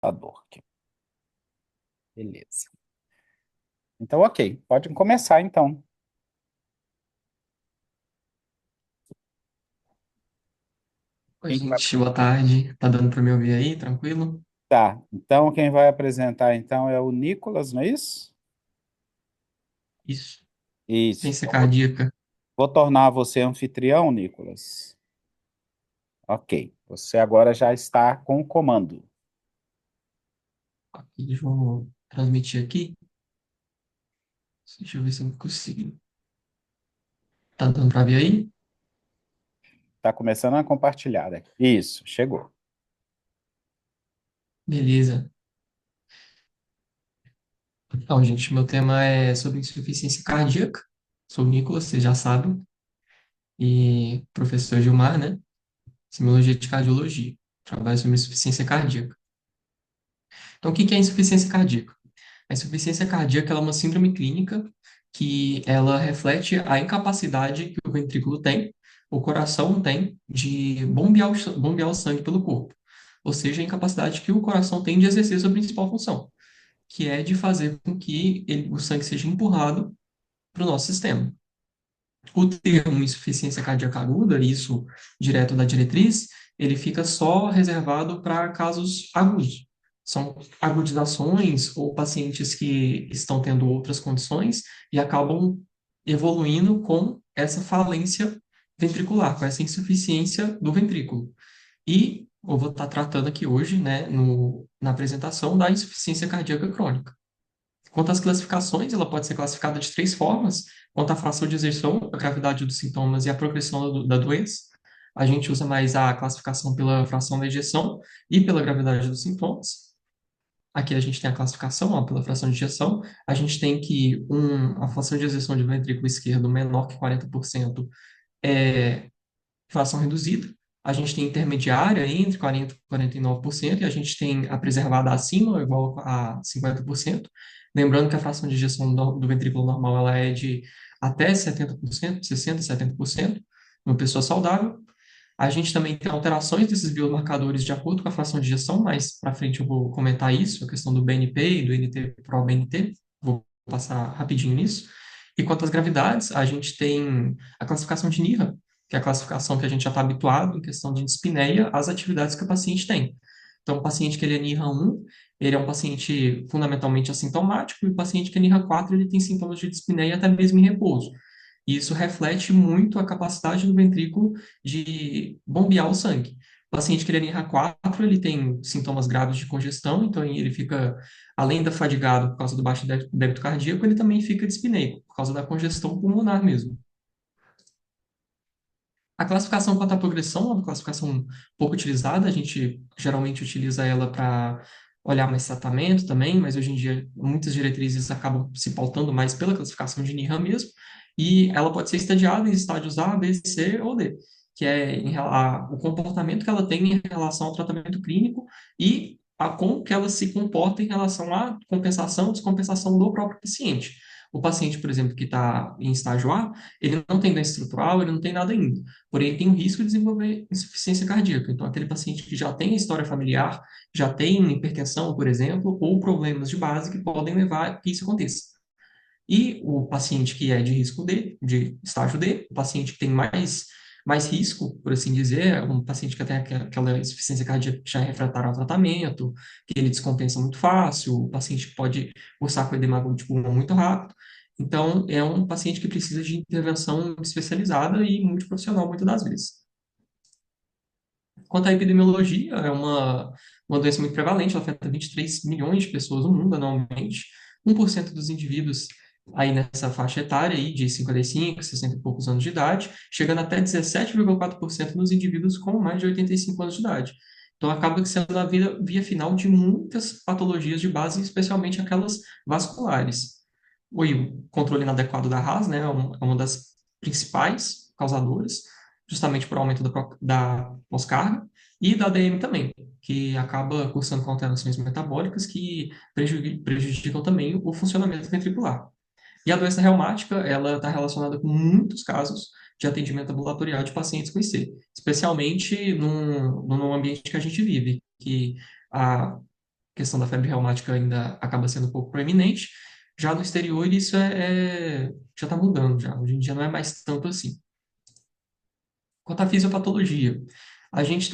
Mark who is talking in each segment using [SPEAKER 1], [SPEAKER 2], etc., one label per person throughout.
[SPEAKER 1] Computador aqui. Beleza. Então, ok. Pode começar, então.
[SPEAKER 2] Oi,
[SPEAKER 1] Quem que vai...
[SPEAKER 2] gente, boa tarde. Tá dando pra me ouvir aí, tranquilo?
[SPEAKER 1] Tá. Então, quem vai apresentar, então, é o Nicolas, não é isso?
[SPEAKER 2] Isso.
[SPEAKER 1] Isso.
[SPEAKER 2] Ciência
[SPEAKER 1] Então,
[SPEAKER 2] cardíaca.
[SPEAKER 1] vou tornar você anfitrião, Nicolas. Ok. Você agora já está com o comando.
[SPEAKER 2] Aqui, deixa eu transmitir aqui. Deixa eu ver se eu consigo. Tá dando pra ver aí?
[SPEAKER 1] Está começando a compartilhar, né? Isso, chegou.
[SPEAKER 2] Beleza. Então, gente, meu tema é sobre insuficiência cardíaca. Sou o Nicolas, vocês já sabem. E professor Gilmar, né? Semiologia de cardiologia. Trabalho sobre insuficiência cardíaca. Então, o que que é insuficiência cardíaca? A insuficiência cardíaca ela é uma síndrome clínica que ela reflete a incapacidade que o ventrículo tem, o coração tem, de bombear o sangue pelo corpo. Ou seja, a incapacidade que o coração tem de exercer sua principal função, que é de fazer com que o sangue seja empurrado para o nosso sistema. O termo insuficiência cardíaca aguda, isso direto da diretriz, ele fica só reservado para casos agudos. São agudizações ou pacientes que estão tendo outras condições e acabam evoluindo com essa falência ventricular, com essa insuficiência do ventrículo. E eu vou estar tratando aqui hoje, né, na apresentação da insuficiência cardíaca crônica. Quanto às classificações, ela pode ser classificada de três formas: quanto à fração de exerção, a gravidade dos sintomas e a progressão da doença. A gente usa mais a classificação pela fração da ejeção e pela gravidade dos sintomas. Aqui a gente tem a classificação, ó, pela fração de ejeção. A gente tem que a fração de ejeção de ventrículo esquerdo menor que 40% é fração reduzida. A gente tem intermediária entre 40% e 49%, e a gente tem a preservada acima ou igual a 50%. Lembrando que a fração de ejeção do ventrículo normal ela é de até 70%, 60%, 70%, numa pessoa saudável. A gente também tem alterações desses biomarcadores de acordo com a fração de ejeção, mas para frente eu vou comentar isso, a questão do BNP e do NT-proBNP, vou passar rapidinho nisso. E quanto às gravidades, a gente tem a classificação de NIRA, que é a classificação que a gente já está habituado em questão de dispneia às atividades que o paciente tem. Então, o paciente que ele é NIRA 1, ele é um paciente fundamentalmente assintomático, e o paciente que é NIRA 4, ele tem sintomas de dispneia até mesmo em repouso. E isso reflete muito a capacidade do ventrículo de bombear o sangue. O paciente que ele é NIRA 4, ele tem sintomas graves de congestão, então ele fica, além da fadigado por causa do baixo débito cardíaco, ele também fica dispneico, por causa da congestão pulmonar mesmo. A classificação quanto à progressão é uma classificação pouco utilizada, a gente geralmente utiliza ela para olhar mais tratamento também, mas hoje em dia muitas diretrizes acabam se pautando mais pela classificação de NIRA mesmo, e ela pode ser estadiada em estádios A, B, C ou D, que é o comportamento que ela tem em relação ao tratamento clínico e a como que ela se comporta em relação à compensação, descompensação do próprio paciente. O paciente, por exemplo, que está em estágio A, ele não tem doença estrutural, ele não tem nada ainda, porém tem o risco de desenvolver insuficiência cardíaca. Então, aquele paciente que já tem história familiar, já tem hipertensão, por exemplo, ou problemas de base que podem levar a que isso aconteça. E o paciente que é de risco D, de estágio D, o paciente que tem mais risco, por assim dizer, é um paciente que tem aquela insuficiência cardíaca que já é refratária ao tratamento, que ele descompensa muito fácil, o paciente que pode cursar com edema agudo de pulmão muito rápido. Então, é um paciente que precisa de intervenção especializada e multiprofissional, muitas das vezes. Quanto à epidemiologia, é uma doença muito prevalente, ela afeta 23 milhões de pessoas no mundo anualmente. 1% dos indivíduos aí nessa faixa etária aí de 55, 60 e poucos anos de idade, chegando até 17,4% nos indivíduos com mais de 85 anos de idade. Então acaba sendo a via final de muitas patologias de base, especialmente aquelas vasculares. O controle inadequado da RAS, né, é uma das principais causadoras, justamente por aumento da pós-carga, e da ADM também, que acaba cursando com alterações metabólicas que prejudicam também o funcionamento ventricular. E a doença reumática, ela está relacionada com muitos casos de atendimento ambulatorial de pacientes com IC, especialmente no ambiente que a gente vive, que a questão da febre reumática ainda acaba sendo um pouco proeminente. Já no exterior, isso já está mudando, já. Hoje em dia não é mais tanto assim. Quanto à fisiopatologia, a gente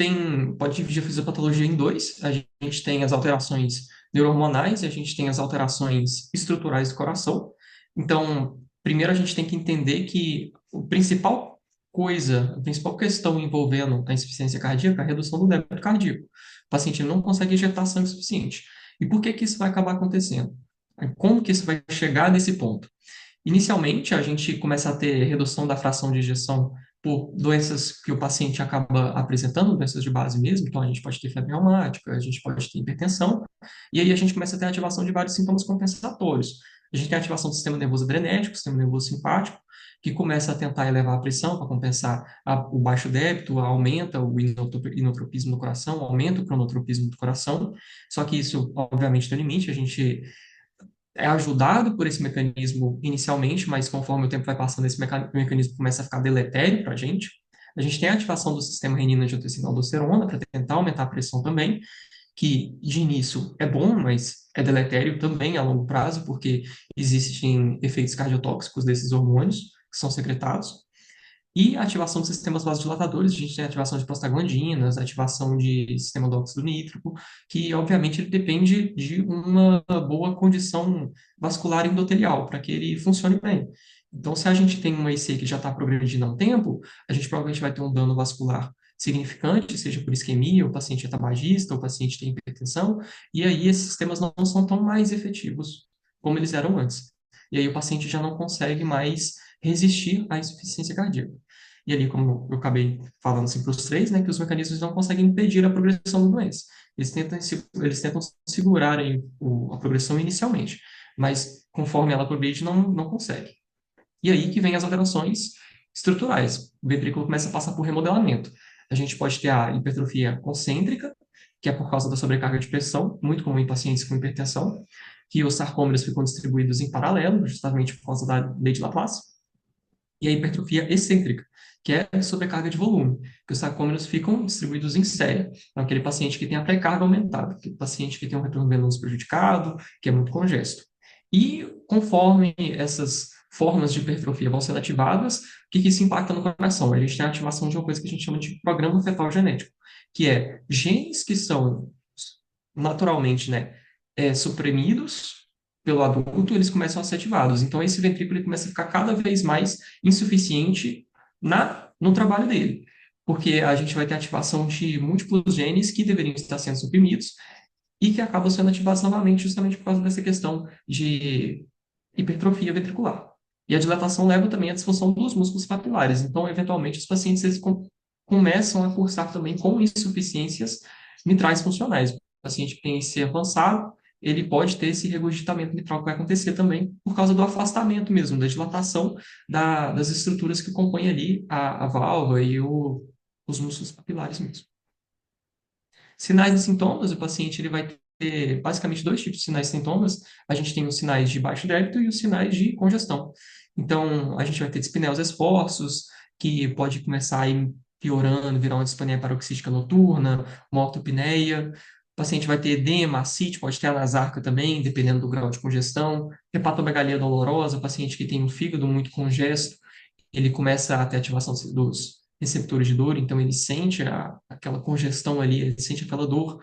[SPEAKER 2] pode dividir a fisiopatologia em dois. A gente tem as alterações neurohormonais e a gente tem as alterações estruturais do coração. Então, primeiro a gente tem que entender que a principal questão envolvendo a insuficiência cardíaca é a redução do débito cardíaco. O paciente não consegue injetar sangue suficiente. E por que que isso vai acabar acontecendo? Como que isso vai chegar nesse ponto? Inicialmente, a gente começa a ter redução da fração de ejeção por doenças que o paciente acaba apresentando, doenças de base mesmo, então a gente pode ter febre reumática, a gente pode ter hipertensão, e aí a gente começa a ter a ativação de vários sintomas compensatórios. A gente tem a ativação do sistema nervoso adrenérgico, sistema nervoso simpático, que começa a tentar elevar a pressão para compensar o baixo débito, aumenta o inotropismo do coração, aumenta o cronotropismo do coração, só que isso, obviamente, tem limite, a gente é ajudado por esse mecanismo inicialmente, mas conforme o tempo vai passando, esse mecanismo começa a ficar deletério para a gente. A gente tem a ativação do sistema renina-angiotensina-aldosterona para tentar aumentar a pressão também, que de início é bom, mas é deletério também a longo prazo, porque existem efeitos cardiotóxicos desses hormônios que são secretados. E a ativação de sistemas vasodilatadores, a gente tem a ativação de prostaglandinas, a ativação de sistema do óxido nítrico, que obviamente ele depende de uma boa condição vascular endotelial para que ele funcione bem. Então, se a gente tem uma IC que já está progredindo há um tempo, a gente provavelmente vai ter um dano vascular significante, seja por isquemia, o paciente é tabagista, o paciente tem hipertensão, e aí esses sistemas não são tão mais efetivos como eles eram antes. E aí o paciente já não consegue mais resistir à insuficiência cardíaca. E ali, como eu acabei falando assim para os três, né, que os mecanismos não conseguem impedir a progressão da doença. Eles tentam segurar aí a progressão inicialmente, mas conforme ela progride, não consegue. E aí que vem as alterações estruturais. O ventrículo começa a passar por remodelamento. A gente pode ter a hipertrofia concêntrica, que é por causa da sobrecarga de pressão, muito comum em pacientes com hipertensão, que os sarcômeros ficam distribuídos em paralelo, justamente por causa da lei de Laplace, e a hipertrofia excêntrica, que é a sobrecarga de volume, que os sarcômeros ficam distribuídos em série. Então, aquele paciente que tem a pré-carga aumentada, aquele paciente que tem um retorno venoso prejudicado, que é muito congesto. E conforme essas formas de hipertrofia vão sendo ativadas, o que isso impacta no coração? A gente tem a ativação de uma coisa que a gente chama de programa fetal genético, que é genes que são naturalmente, né, suprimidos pelo adulto, eles começam a ser ativados. Então, esse ventrículo ele começa a ficar cada vez mais insuficiente no trabalho dele, porque a gente vai ter ativação de múltiplos genes que deveriam estar sendo suprimidos e que acabam sendo ativados novamente justamente por causa dessa questão de hipertrofia ventricular. E a dilatação leva também à disfunção dos músculos papilares. Então, eventualmente, os pacientes eles começam a cursar também com insuficiências mitrais funcionais. O paciente que tem esse avançado, ele pode ter esse regurgitamento mitral que vai acontecer também por causa do afastamento mesmo, da dilatação das estruturas que compõem ali a válvula e os músculos papilares mesmo. Sinais e sintomas, o paciente ele vai ter basicamente dois tipos de sinais e sintomas. A gente tem os sinais de baixo débito e os sinais de congestão. Então, a gente vai ter dispneia esforços, que pode começar a ir piorando, virar uma dispneia paroxística noturna, uma ortopneia. O paciente vai ter edema, ascite, pode ter anasarca também, dependendo do grau de congestão. Hepatomegalia dolorosa, paciente que tem um fígado muito congesto, ele começa a ter ativação dos receptores de dor, então ele sente aquela congestão ali, ele sente aquela dor.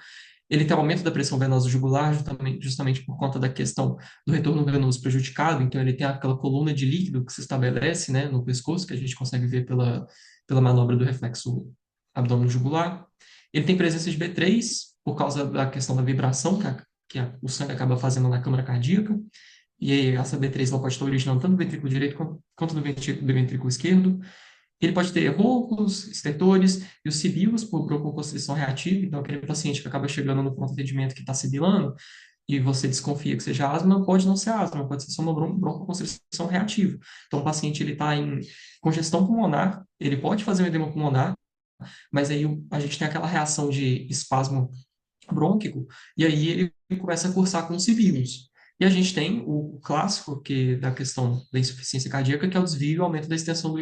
[SPEAKER 2] Ele tem aumento da pressão venosa jugular, justamente por conta da questão do retorno venoso prejudicado, então ele tem aquela coluna de líquido que se estabelece, né, no pescoço, que a gente consegue ver pela manobra do reflexo abdômen jugular. Ele tem presença de B3, por causa da questão da vibração o sangue acaba fazendo na câmara cardíaca, e aí essa B3 ela pode estar originando tanto do ventrículo direito quanto do ventrículo esquerdo. Ele pode ter roncos, estertores e os sibilos por broncoconstrição reativa. Então, aquele paciente que acaba chegando no pronto atendimento que está sibilando e você desconfia que seja asma, pode não ser asma, pode ser só uma broncoconstrição reativa. Então, o paciente ele está em congestão pulmonar, ele pode fazer um edema pulmonar, mas aí a gente tem aquela reação de espasmo brônquico, e aí ele começa a cursar com sibilos. E a gente tem o clássico da questão da insuficiência cardíaca, que é o desvio e o aumento da extensão do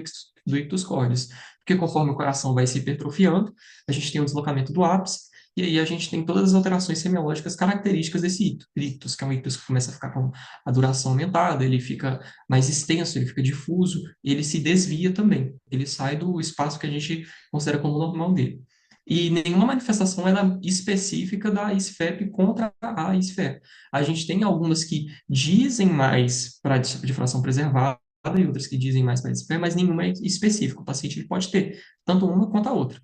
[SPEAKER 2] ictus cordis. Porque conforme o coração vai se hipertrofiando, a gente tem o deslocamento do ápice, E aí a gente tem todas as alterações semiológicas características desse ictus, que é um ictus que começa a ficar com a duração aumentada, ele fica mais extenso, ele fica difuso, e ele se desvia também. Ele sai do espaço que a gente considera como normal dele. E nenhuma manifestação ela, é específica da ISFEP contra a ISFEP. A gente tem algumas que dizem mais para difração preservada e outras que dizem mais para ISFEP, mas nenhuma é específica. O paciente ele pode ter tanto uma quanto a outra.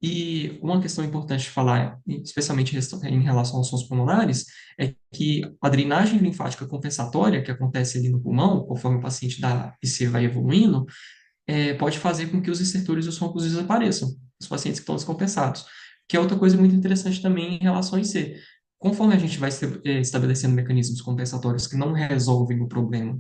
[SPEAKER 2] E uma questão importante de falar, especialmente em relação aos sons pulmonares, é que a drenagem linfática compensatória, que acontece ali no pulmão, conforme o paciente da IC vai evoluindo, pode fazer com que os estertores e os roncos desapareçam, os pacientes que estão descompensados. Que é outra coisa muito interessante também em relação a IC. Conforme a gente vai estabelecendo mecanismos compensatórios que não resolvem o problema,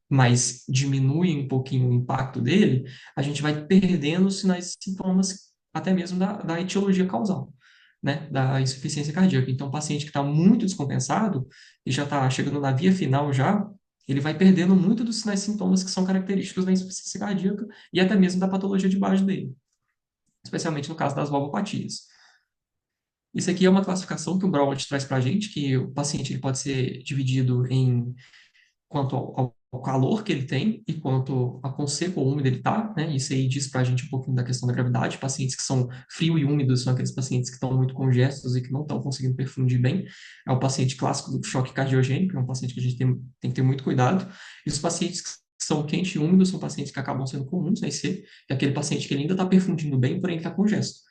[SPEAKER 2] mas diminuem um pouquinho o impacto dele, a gente vai perdendo os sinais e sintomas, até mesmo da etiologia causal, né, da insuficiência cardíaca. Então, o paciente que está muito descompensado e já está chegando na via final já, ele vai perdendo muito dos sinais e sintomas que são característicos da insuficiência cardíaca e até mesmo da patologia de base dele, especialmente no caso das valvopatias. Isso aqui é uma classificação que o Broward traz para a gente, que o paciente ele pode ser dividido em quanto ao calor que ele tem e quanto a quão seco ou úmido ele está, né? Isso aí diz para a gente um pouquinho da questão da gravidade. Pacientes que são frio e úmidos são aqueles pacientes que estão muito congestos e que não estão conseguindo perfundir bem. É o paciente clássico do choque cardiogênico, é um paciente que a gente tem que ter muito cuidado. E os pacientes que são quente e úmidos são pacientes que acabam sendo comuns na IC, é aquele paciente que ele ainda está perfundindo bem, porém está congesto.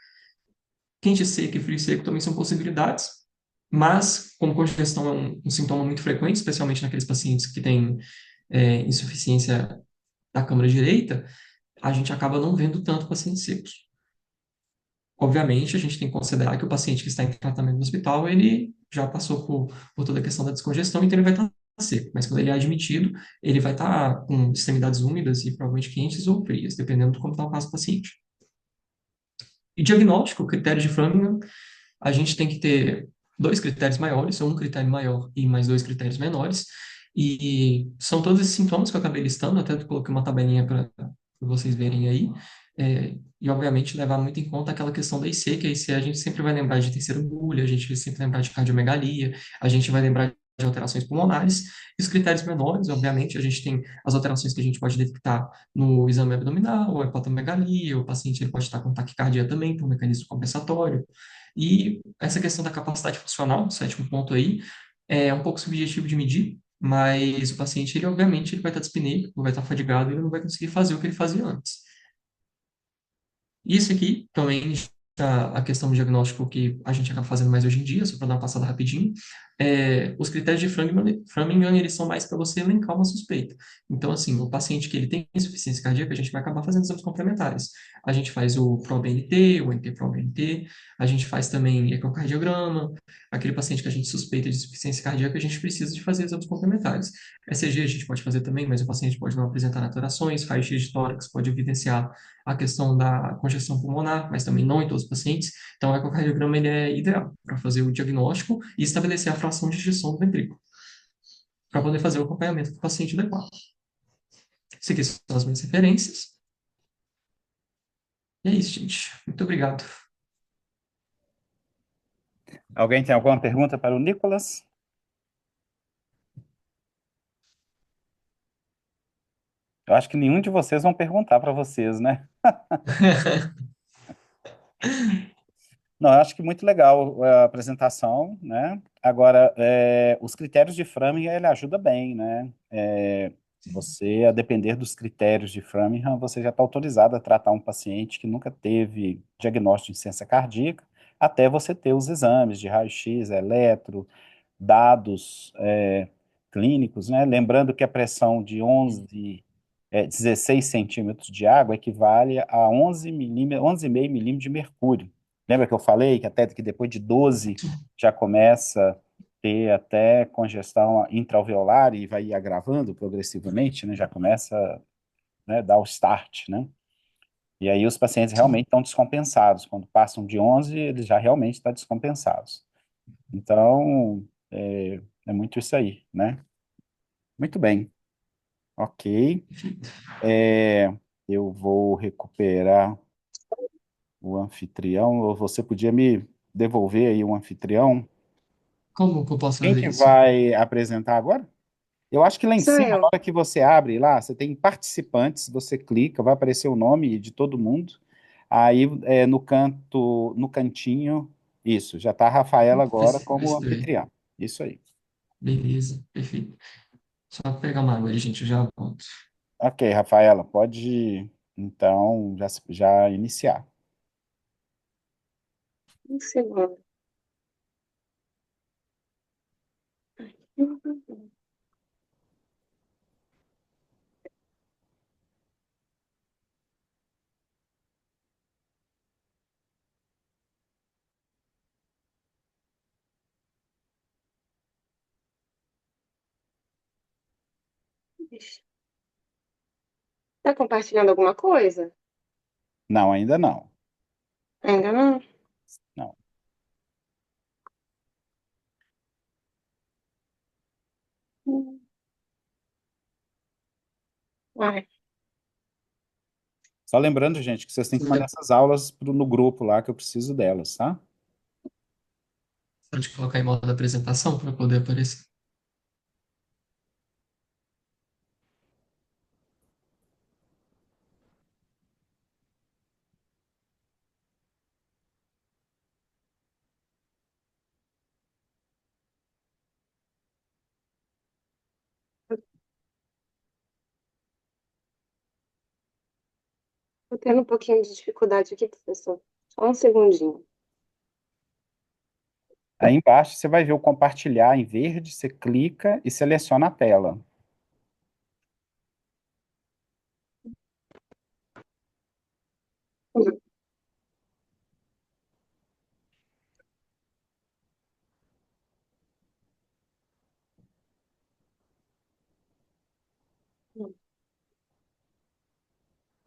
[SPEAKER 2] Quente seco e frio seco também são possibilidades, mas como congestão é um sintoma muito frequente, especialmente naqueles pacientes que têm insuficiência da câmara direita, a gente acaba não vendo tanto pacientes secos. Obviamente, a gente tem que considerar que o paciente que está em tratamento no hospital, ele já passou por toda a questão da descongestão, então ele vai estar seco. Mas quando ele é admitido, ele vai estar com extremidades úmidas e provavelmente quentes ou frias, dependendo de como está o caso do paciente. E diagnóstico, critério de Framingham, a gente tem que ter dois critérios maiores, ou um critério maior e mais dois critérios menores, e são todos esses sintomas que eu acabei listando, até coloquei uma tabelinha para vocês verem aí, e obviamente levar muito em conta aquela questão da IC, que a IC a gente sempre vai lembrar de terceiro bulho, a gente vai sempre lembrar de cardiomegalia, a gente vai lembrar de alterações pulmonares, e os critérios menores, obviamente, a gente tem as alterações que a gente pode detectar no exame abdominal, ou hepatomegalia, o paciente ele pode estar com taquicardia também, por mecanismo compensatório, e essa questão da capacidade funcional, o sétimo ponto aí, é um pouco subjetivo de medir, mas o paciente, ele obviamente, ele vai estar dispníquico, vai estar fadigado e ele não vai conseguir fazer o que ele fazia antes. Isso aqui também a questão do diagnóstico que a gente acaba fazendo mais hoje em dia, só para dar uma passada rapidinho, os critérios de Framingham, eles são mais para você elencar uma suspeita. Então, assim, o paciente que ele tem insuficiência cardíaca, a gente vai acabar fazendo exames complementares. A gente faz o ProBNP, o NT-proBNP, a gente faz também ecocardiograma, aquele paciente que a gente suspeita de insuficiência cardíaca, a gente precisa de fazer exames complementares. ECG a gente pode fazer também, mas o paciente pode não apresentar alterações, raio-x de tórax pode evidenciar a questão da congestão pulmonar, mas também não em todos os pacientes. Então, o ecocardiograma ele é ideal para fazer o diagnóstico e estabelecer a fração de ejeção do ventrículo, para poder fazer o acompanhamento do paciente adequado. Essas aqui são as minhas referências. E é isso, gente. Muito obrigado.
[SPEAKER 1] Alguém tem alguma pergunta para o Nicolas? Eu acho que nenhum de vocês vão perguntar para vocês, né? Não, eu acho que muito legal a apresentação, né? Agora, os critérios de Framingham, ele ajuda bem, né? Você, a depender dos critérios de Framingham, você já está autorizado a tratar um paciente que nunca teve diagnóstico de insuficiência cardíaca, até você ter os exames de raio-x, eletro, dados clínicos, né? Lembrando que a pressão de 16 centímetros de água equivale a 11 milímetros, 11,5 milímetros de mercúrio. Lembra que eu falei que até que depois de 12 já começa a ter até congestão intraalveolar e vai agravando progressivamente, né? Já começa, né, dar o start, né? E aí os pacientes realmente
[SPEAKER 2] Sim,
[SPEAKER 1] estão descompensados. Quando passam de 11, eles já realmente estão descompensados. Então, é muito isso aí, né? Muito bem, ok.
[SPEAKER 2] perfeito.
[SPEAKER 1] É, eu vou recuperar o anfitrião, ou você podia me devolver aí o anfitrião.
[SPEAKER 2] Como que eu posso
[SPEAKER 1] Quem
[SPEAKER 2] fazer
[SPEAKER 1] que
[SPEAKER 2] isso?
[SPEAKER 1] vai apresentar agora? Eu acho que lá em
[SPEAKER 3] Sou
[SPEAKER 1] cima, na
[SPEAKER 3] eu.
[SPEAKER 1] hora que você abre lá, você tem participantes, você clica, vai aparecer o nome de todo mundo. Aí no canto, no cantinho, isso, já está a Rafaela agora como
[SPEAKER 2] Registrei.
[SPEAKER 1] anfitriã. Isso aí.
[SPEAKER 2] Beleza, perfeito. Só pegar uma água ali, gente, eu já volto.
[SPEAKER 1] Ok, Rafaela, pode então já iniciar.
[SPEAKER 3] Um segundo. Tá compartilhando alguma coisa?
[SPEAKER 1] Não, ainda não.
[SPEAKER 3] Ainda não?
[SPEAKER 1] Não.
[SPEAKER 3] Hum. Ai,
[SPEAKER 1] Só lembrando, gente, que vocês têm que
[SPEAKER 2] Você já
[SPEAKER 1] mandar essas aulas no grupo lá, que eu preciso delas, tá?
[SPEAKER 2] pode colocar em modo apresentação para poder aparecer.
[SPEAKER 3] tô tendo um pouquinho de dificuldade aqui, professor. Só um segundinho.
[SPEAKER 1] Aí embaixo você vai ver o compartilhar em verde, você clica e seleciona a tela.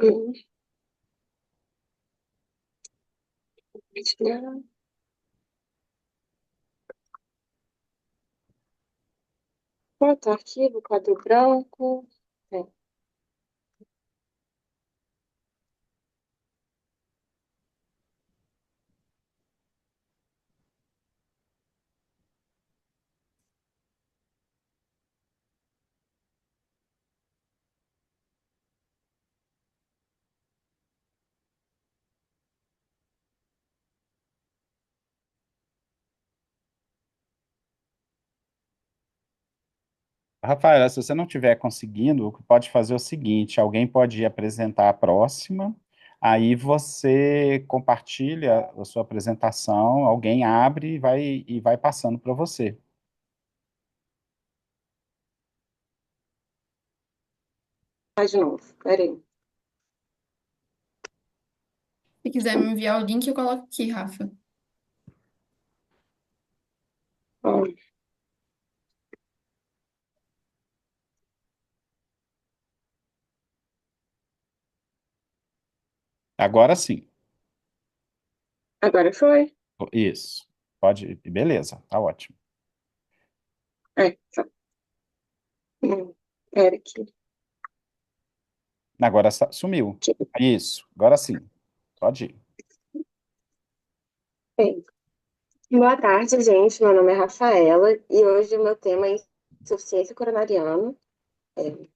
[SPEAKER 3] Hum. Foto, arquivo, quadro branco. É.
[SPEAKER 1] Rafaela, se você não estiver conseguindo, o que pode fazer é o seguinte: alguém pode apresentar a próxima, aí você compartilha a sua apresentação, alguém abre e vai passando para você.
[SPEAKER 3] Vai de novo. Peraí.
[SPEAKER 4] Se quiser me enviar o link, eu coloco aqui, Rafa.
[SPEAKER 3] Ó,
[SPEAKER 1] Agora sim.
[SPEAKER 3] agora foi?
[SPEAKER 1] Isso. Pode, beleza, tá ótimo.
[SPEAKER 3] É, tá. Eric.
[SPEAKER 1] Agora sumiu. Isso, agora sim. Pode ir.
[SPEAKER 3] Bem, boa tarde, gente. Meu nome é Rafaela e hoje o meu tema é insuficiência coronariana. É.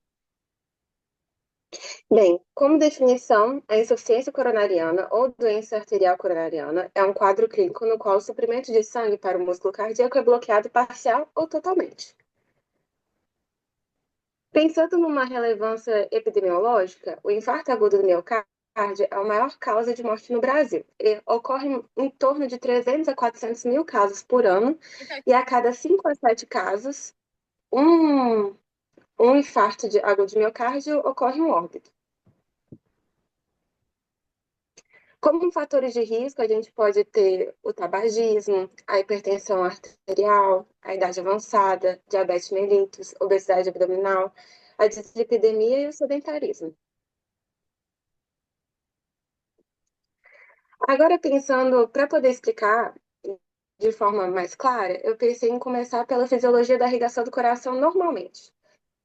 [SPEAKER 3] Bem, como definição, a insuficiência coronariana ou doença arterial coronariana é um quadro clínico no qual o suprimento de sangue para o músculo cardíaco é bloqueado parcial ou totalmente. Pensando numa relevância epidemiológica, o infarto agudo do miocárdio é a maior causa de morte no Brasil. Ele ocorre em torno de 300 a 400 mil casos por ano, e a cada 5 a 7 casos, um, um infarto agudo de miocárdio ocorre um óbito. Como fatores de risco, a gente pode ter o tabagismo, a hipertensão arterial, a idade avançada, diabetes mellitus, obesidade abdominal, a dislipidemia e o sedentarismo. Agora, pensando, para poder explicar de forma mais clara, eu pensei em começar pela fisiologia da irrigação do coração normalmente,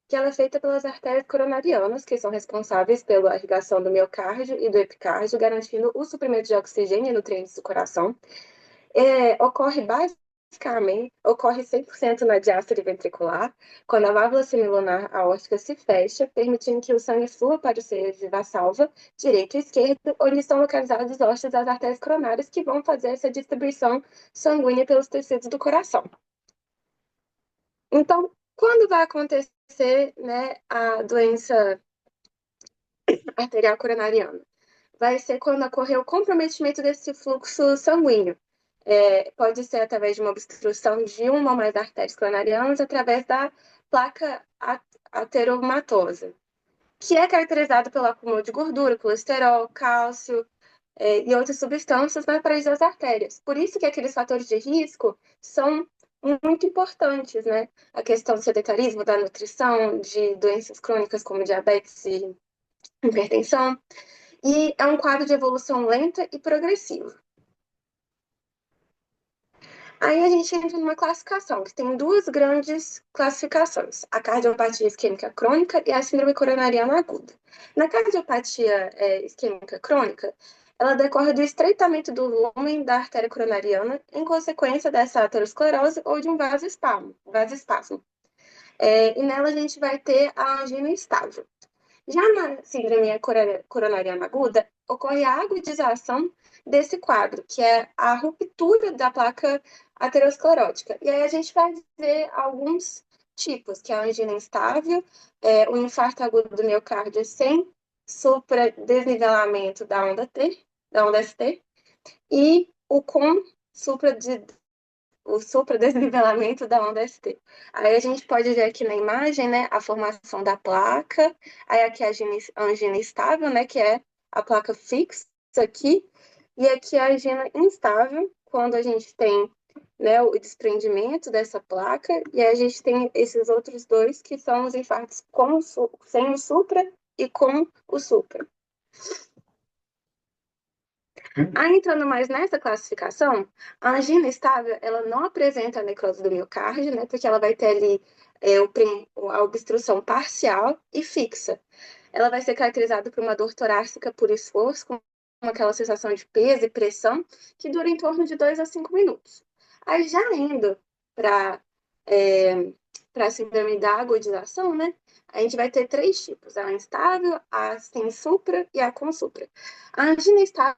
[SPEAKER 3] que ela é feita pelas artérias coronarianas, que são responsáveis pela irrigação do miocárdio e do epicárdio, garantindo o suprimento de oxigênio e nutrientes do coração. Ocorre 100% na diástole ventricular, quando a válvula semilunar aórtica se fecha, permitindo que o sangue flua para os seios de valsalva, direito e esquerdo, onde estão localizados os ossos das artérias coronárias, que vão fazer essa distribuição sanguínea pelos tecidos do coração. Então, quando vai acontecer, né, a doença arterial coronariana? Vai ser quando ocorrer o comprometimento desse fluxo sanguíneo. Pode ser através de uma obstrução de uma ou mais artérias coronarianas, através da placa ateromatosa, que é caracterizada pelo acúmulo de gordura, colesterol, cálcio, e outras substâncias nas paredes das artérias. Por isso que aqueles fatores de risco são muito importantes, né? A questão do sedentarismo, da nutrição, de doenças crônicas como diabetes e hipertensão. E é um quadro de evolução lenta e progressiva. Aí a gente entra numa classificação, que tem duas grandes classificações: a cardiopatia isquêmica crônica e a síndrome coronariana aguda. Na cardiopatia isquêmica crônica, ela decorre do estreitamento do volume da artéria coronariana em consequência dessa aterosclerose ou de um vasoespasmo. E nela a gente vai ter a angina instável. Já na síndrome coronariana aguda, ocorre a agudização desse quadro, que é a ruptura da placa aterosclerótica. E aí a gente vai ver alguns tipos, que é a angina instável, o infarto agudo do miocárdio sem supradesnivelamento da onda ST, e o com supradesnivelamento da onda ST. Aí a gente pode ver aqui na imagem, né, a formação da placa, aí aqui a angina estável, né, que é a placa fixa aqui, e aqui a angina instável, quando a gente tem, né, o desprendimento dessa placa, e aí a gente tem esses outros dois, que são os infartos sem o supra e com o supra. Aí, entrando mais nessa classificação, a angina estável, ela não apresenta a necrose do miocárdio, né? Porque ela vai ter ali a obstrução parcial e fixa. Ela vai ser caracterizada por uma dor torácica por esforço, com aquela sensação de peso e pressão, que dura em torno de 2 a 5 minutos. Aí, já indo para a síndrome da agudização, né? A gente vai ter três tipos: a instável, a sem supra e a com supra. A angina estável,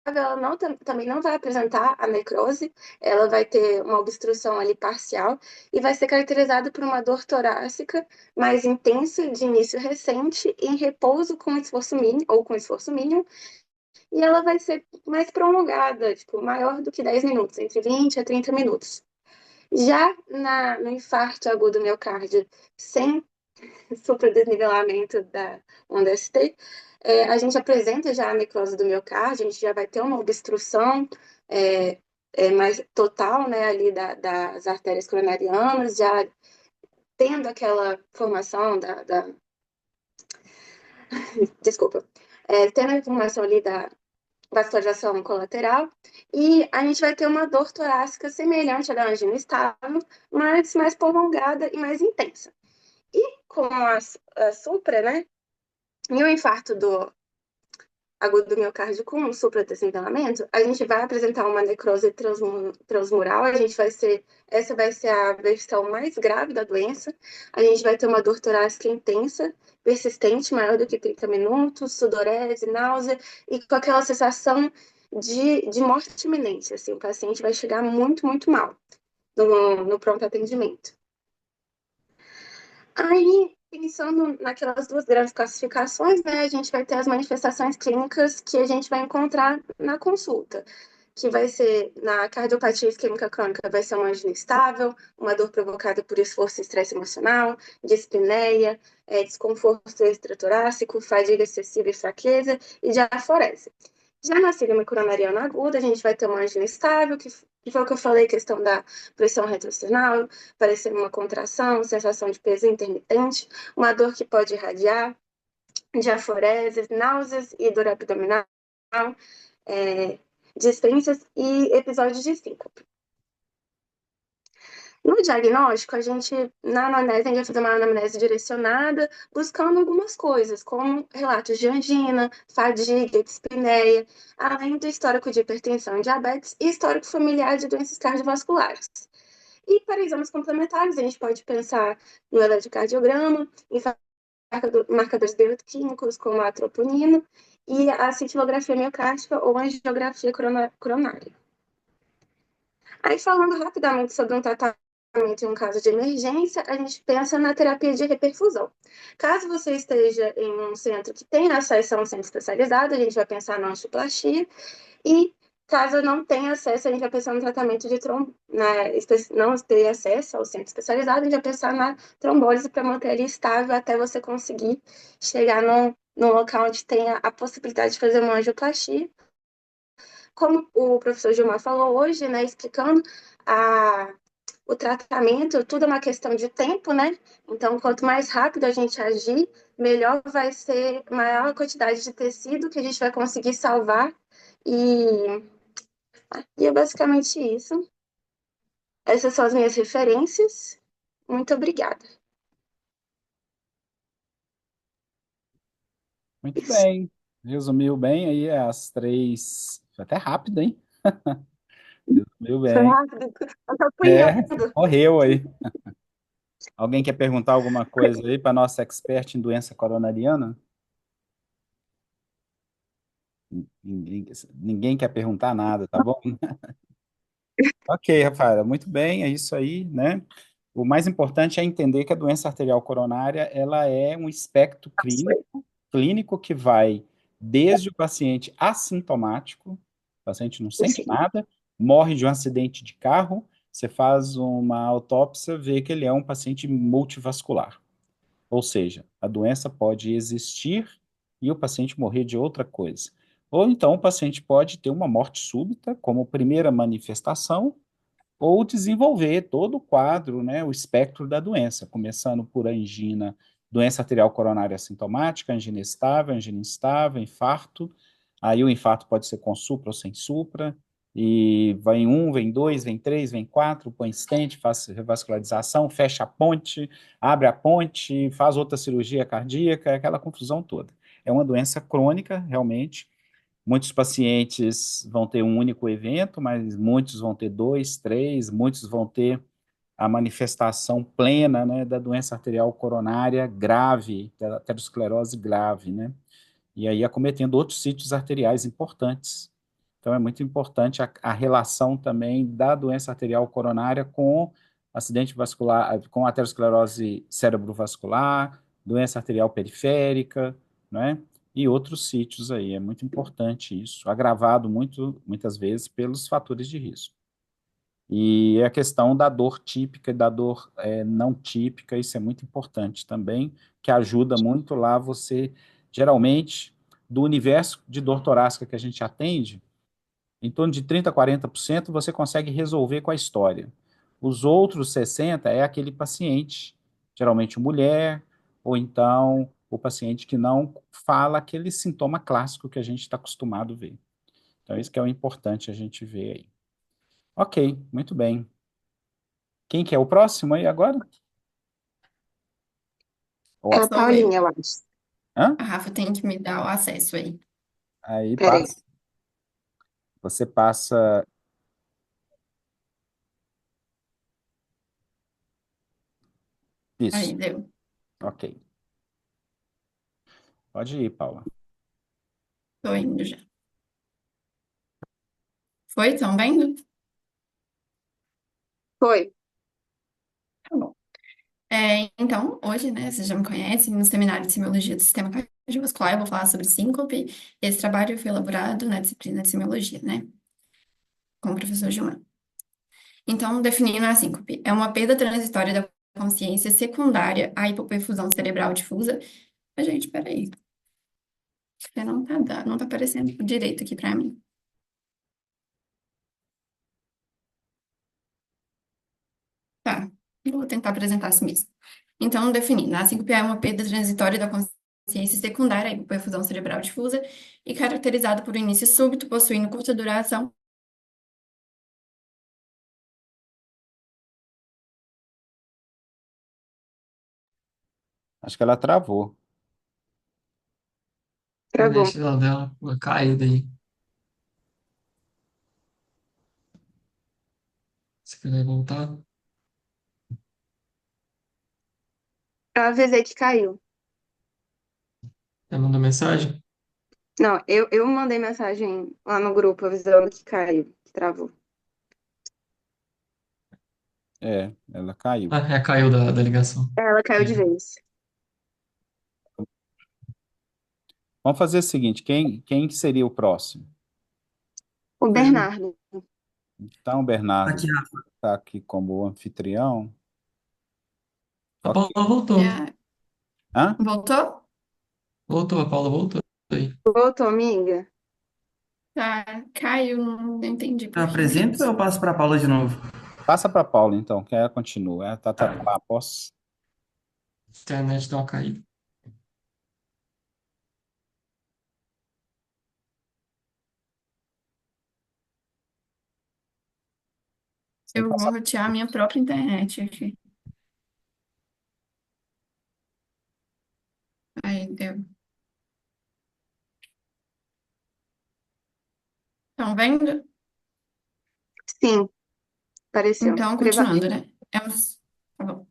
[SPEAKER 3] ela também não vai apresentar a necrose, ela vai ter uma obstrução ali parcial e vai ser caracterizada por uma dor torácica mais intensa, de início recente, em repouso com esforço mínimo ou com esforço mínimo, e ela vai ser mais prolongada, tipo, maior do que 10 minutos, entre 20 a 30 minutos. Já no infarto agudo do miocárdio, sem supradesnivelamento da onda ST, a gente apresenta já a necrose do miocárdio, a gente já vai ter uma obstrução mais total, né, ali das artérias coronarianas, já tendo aquela formação desculpa, tendo a formação ali da vascularização colateral, e a gente vai ter uma dor torácica semelhante à da angina estável, mas mais prolongada e mais intensa. E com a supra, né, e o infarto agudo do miocárdio com supradesnivelamento, a gente vai apresentar uma necrose transmural, essa vai ser a versão mais grave da doença, a gente vai ter uma dor torácica intensa, persistente, maior do que 30 minutos, sudorese, náusea, e com aquela sensação de morte iminente, assim, o paciente vai chegar muito, muito mal no pronto atendimento. Aí, pensando naquelas duas grandes classificações, né, a gente vai ter as manifestações clínicas que a gente vai encontrar na consulta, que vai ser, na cardiopatia isquêmica crônica, vai ser uma angina instável, uma dor provocada por esforço e estresse emocional, dispneia, desconforto extratorácico, fadiga excessiva e fraqueza, e diaforese. Já na síndrome coronariana aguda, a gente vai ter uma angina estável, que foi o que eu falei, questão da pressão retroesternal, parecer uma contração, sensação de peso intermitente, uma dor que pode irradiar, diaforeses, náuseas e dor abdominal, dispensas e episódios de síncope. No diagnóstico, na anamnese, a gente vai fazer uma anamnese direcionada, buscando algumas coisas, como relatos de angina, fadiga, dispneia, além do histórico de hipertensão e diabetes e histórico familiar de doenças cardiovasculares. E para exames complementares, a gente pode pensar no eletrocardiograma, em marcadores bioquímicos, como a troponina, e a cintilografia miocárdica ou angiografia coronária. Aí, falando rapidamente sobre um tratamento em um caso de emergência, a gente pensa na terapia de reperfusão. Caso você esteja em um centro que tem acesso a um centro especializado, a gente vai pensar na angioplastia. E caso não tenha acesso, a gente vai pensar no tratamento de não ter acesso ao centro especializado, a gente vai pensar na trombólise para manter ele estável até você conseguir chegar num local onde tenha a possibilidade de fazer uma angioplastia. Como o professor Gilmar falou hoje, né, explicando o tratamento, tudo é uma questão de tempo, né? Então, quanto mais rápido a gente agir, melhor vai ser, maior a quantidade de tecido que a gente vai conseguir salvar. E é basicamente isso. Essas são as minhas referências. Muito obrigada.
[SPEAKER 1] Muito bem. Resumiu bem aí as três. Foi até rápido, hein? Resumiu
[SPEAKER 3] Foi
[SPEAKER 1] bem.
[SPEAKER 3] rápido. Eu tô
[SPEAKER 1] É,
[SPEAKER 3] apanhando.
[SPEAKER 1] correu aí. Alguém quer perguntar alguma coisa aí para nossa expert em doença coronariana? Ninguém, ninguém quer perguntar nada, tá bom? Ok, Rafaela, muito bem, é isso aí, né? O mais importante é entender que a doença arterial coronária, ela é um espectro clínico que vai desde o paciente assintomático, o paciente não sente nada, morre de um acidente de carro, você faz uma autópsia, vê que ele é um paciente multivascular. Ou seja, a doença pode existir e o paciente morrer de outra coisa. Ou então o paciente pode ter uma morte súbita como primeira manifestação, ou desenvolver todo o quadro, né, o espectro da doença, começando por angina, doença arterial coronária assintomática, angina estável, angina instável, infarto. Aí o infarto pode ser com supra ou sem supra, e vem um, vem dois, vem três, vem quatro, põe stent, faz revascularização, fecha a ponte, abre a ponte, faz outra cirurgia cardíaca, aquela confusão toda. É uma doença crônica, realmente. Muitos pacientes vão ter um único evento, mas muitos vão ter dois, três, muitos vão ter a manifestação plena, né, da doença arterial coronária grave, da aterosclerose grave, né? E aí acometendo outros sítios arteriais importantes. Então é muito importante a relação também da doença arterial coronária com acidente vascular, com aterosclerose cerebrovascular, doença arterial periférica, né? E outros sítios aí. É muito importante isso, agravado muitas vezes pelos fatores de risco. E a questão da dor típica e da dor não típica, isso é muito importante também, que ajuda muito lá você, geralmente, do universo de dor torácica que a gente atende, em torno de 30% a 40% você consegue resolver com a história. Os outros 60% é aquele paciente, geralmente mulher, ou então o paciente que não fala aquele sintoma clássico que a gente está acostumado a ver. Então, isso que é o importante a gente ver aí. Ok, muito bem. Quem que é o próximo aí agora?
[SPEAKER 3] É
[SPEAKER 1] Ó,
[SPEAKER 3] a
[SPEAKER 4] Sou eu.
[SPEAKER 3] Paulinha, eu acho.
[SPEAKER 1] hã?
[SPEAKER 4] A Rafa tem que me dar o acesso aí.
[SPEAKER 1] Aí
[SPEAKER 3] Peraí.
[SPEAKER 1] passa, você passa
[SPEAKER 4] Aí,
[SPEAKER 1] isso.
[SPEAKER 4] deu.
[SPEAKER 1] Ok. Pode ir, Paula.
[SPEAKER 4] Tô indo já. Foi? Estão vendo?
[SPEAKER 3] Foi.
[SPEAKER 4] Tá bom. Então, hoje, né, vocês já me conhecem, no seminário de Semiologia do Sistema Cardiovascular, eu vou falar sobre síncope. Esse trabalho foi elaborado na disciplina de Semiologia, né, com o professor Gilmar. Então, definindo a síncope, é uma perda transitória da consciência secundária à hipoperfusão cerebral difusa. Mas, gente, peraí, porque não tá aparecendo direito aqui pra mim. Tá, vou tentar apresentar assim mesmo. Então, definindo, a síncope é uma perda transitória da consciência secundária à hipoperfusão cerebral difusa e caracterizada por um início súbito, possuindo curta duração
[SPEAKER 1] Acho que ela travou.
[SPEAKER 2] A
[SPEAKER 3] Travou.
[SPEAKER 2] internet dela deu uma caída aí. Você quer voltar?
[SPEAKER 3] Eu avisei que caiu.
[SPEAKER 2] Já mandou mensagem?
[SPEAKER 3] Não, eu mandei mensagem lá no grupo avisando que caiu, que travou.
[SPEAKER 1] É, ela caiu.
[SPEAKER 2] Ah, é, caiu da ligação.
[SPEAKER 3] Ela caiu de
[SPEAKER 2] É.
[SPEAKER 3] vez.
[SPEAKER 1] Vamos fazer o seguinte, quem que seria o próximo?
[SPEAKER 3] O
[SPEAKER 2] Eu.
[SPEAKER 3] Bernardo.
[SPEAKER 1] Então, o Bernardo
[SPEAKER 5] Aqui, Rafa.
[SPEAKER 1] está aqui como anfitrião.
[SPEAKER 2] A
[SPEAKER 1] Ok.
[SPEAKER 2] Paula voltou.
[SPEAKER 4] É,
[SPEAKER 1] Hã?
[SPEAKER 4] voltou?
[SPEAKER 2] Voltou, a Paula voltou aí.
[SPEAKER 3] Voltou, amiga?
[SPEAKER 4] Tá, caiu, não entendi
[SPEAKER 5] Eu
[SPEAKER 4] por quê,
[SPEAKER 5] apresento ou
[SPEAKER 4] gente.
[SPEAKER 5] eu passo para a Paula de novo?
[SPEAKER 1] Passa para Paula, então, que ela continua. Ela tá
[SPEAKER 5] Tá.
[SPEAKER 1] lá, posso?
[SPEAKER 2] A internet deu uma caída.
[SPEAKER 1] Sem
[SPEAKER 4] Eu vou
[SPEAKER 1] passar.
[SPEAKER 4] rotear a minha própria internet aqui. Aí deu. Estão vendo?
[SPEAKER 3] Sim, apareceu.
[SPEAKER 4] Então,
[SPEAKER 3] Privado.
[SPEAKER 4] continuando, né? Tá bom.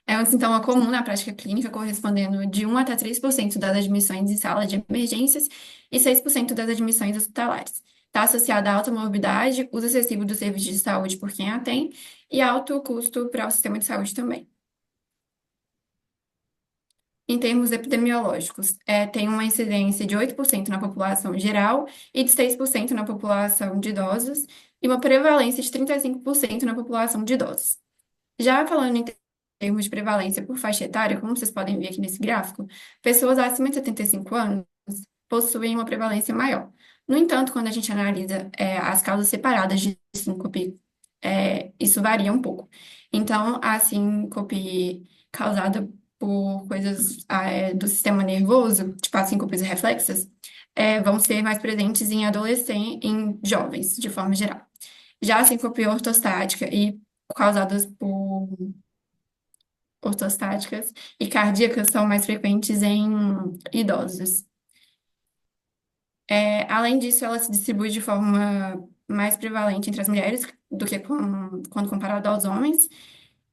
[SPEAKER 4] É um sintoma comum na prática clínica, correspondendo de 1 até 3% das admissões em sala de emergências e 6% das admissões hospitalares. Está associado à alta morbidade, uso excessivo do serviço de saúde por quem a tem e alto custo para o sistema de saúde também. Em termos epidemiológicos, tem uma incidência de 8% na população geral e de 6% na população de idosos e uma prevalência de 35% na população de idosos. Já falando em termos de prevalência por faixa etária, como vocês podem ver aqui nesse gráfico, pessoas acima de 75 anos possuem uma prevalência maior. No entanto, quando a gente analisa as causas separadas de síncope, isso varia um pouco. Então, a síncope causada por coisas do sistema nervoso, tipo as síncopes reflexas, vão ser mais presentes em adolescentes, em jovens, de forma geral. Já a síncope ortostática e causadas por ortostáticas e cardíacas são mais frequentes em idosos. Além disso, ela se distribui de forma mais prevalente entre as mulheres do que quando comparado aos homens.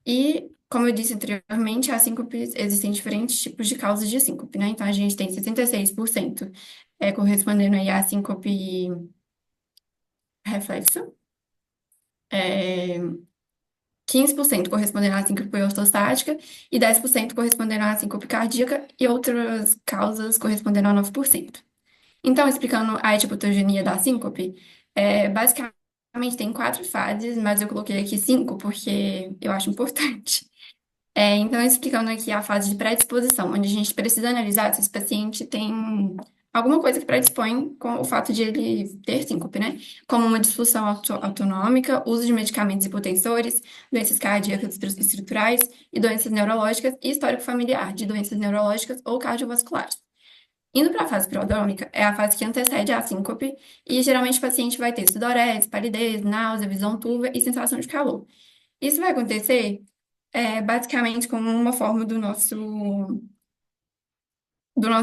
[SPEAKER 4] E, como eu disse anteriormente, a síncope, existem diferentes tipos de causas de síncope, né? Então, a gente tem 66% correspondendo aí à síncope reflexa, é, 15% correspondendo à síncope ortostática e 10% correspondendo à síncope cardíaca e outras causas correspondendo a 9%. Então, explicando a etiopatogenia da síncope, basicamente tem 4 fases, mas eu coloquei aqui 5 porque eu acho importante. Então, explicando aqui a fase de predisposição, onde a gente precisa analisar se esse paciente tem alguma coisa que predispõe com o fato de ele ter síncope, né? Como uma disfunção autonômica, uso de medicamentos hipotensores, doenças cardíacas estruturais e doenças neurológicas e histórico familiar de doenças neurológicas ou cardiovasculares. Indo para a fase prodrômica, é a fase que antecede a síncope, e geralmente o paciente vai ter sudorese, palidez, náusea, visão turva e sensação de calor. Isso vai acontecer basicamente como uma forma do nosso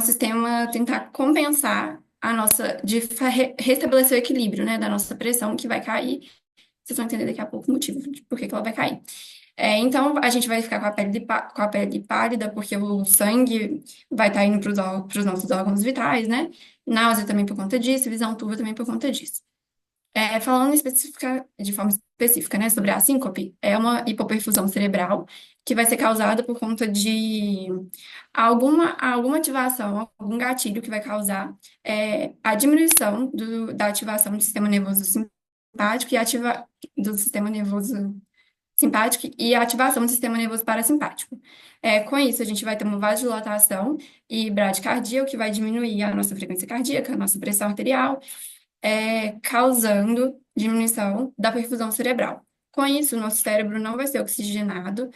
[SPEAKER 4] sistema tentar compensar a nossa, de restabelecer o equilíbrio, né, da nossa pressão que vai cair. Vocês vão entender daqui a pouco o motivo de por que que ela vai cair. Então, a gente vai ficar com a pele pálida, porque o sangue vai estar indo para os nossos órgãos vitais, né? Náusea também por conta disso, visão turva também por conta disso. Falando de forma específica, né, sobre a síncope, é uma hipoperfusão cerebral que vai ser causada por conta de alguma ativação, algum gatilho que vai causar a diminuição da ativação do sistema nervoso simpático do sistema nervoso simpático e a ativação do sistema nervoso parasimpático. Com isso, a gente vai ter uma vasodilatação e bradicardia, o que vai diminuir a nossa frequência cardíaca, a nossa pressão arterial, causando diminuição da perfusão cerebral. Com isso, o nosso cérebro não vai ser oxigenado,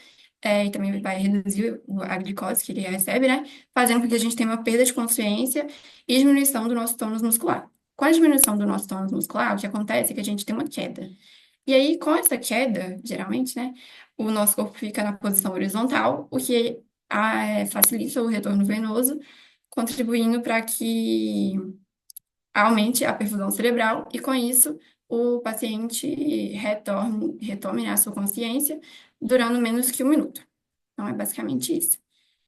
[SPEAKER 4] e também vai reduzir a glicose que ele recebe, né? Fazendo com que a gente tenha uma perda de consciência e diminuição do nosso tônus muscular. Com a diminuição do nosso tônus muscular, o que acontece é que a gente tem uma queda. E aí, com essa queda, geralmente, né, o nosso corpo fica na posição horizontal, o que facilita o retorno venoso, contribuindo para que aumente a perfusão cerebral e, com isso, o paciente retome, né, a sua consciência, durando menos que 1 minuto. Então, é basicamente isso.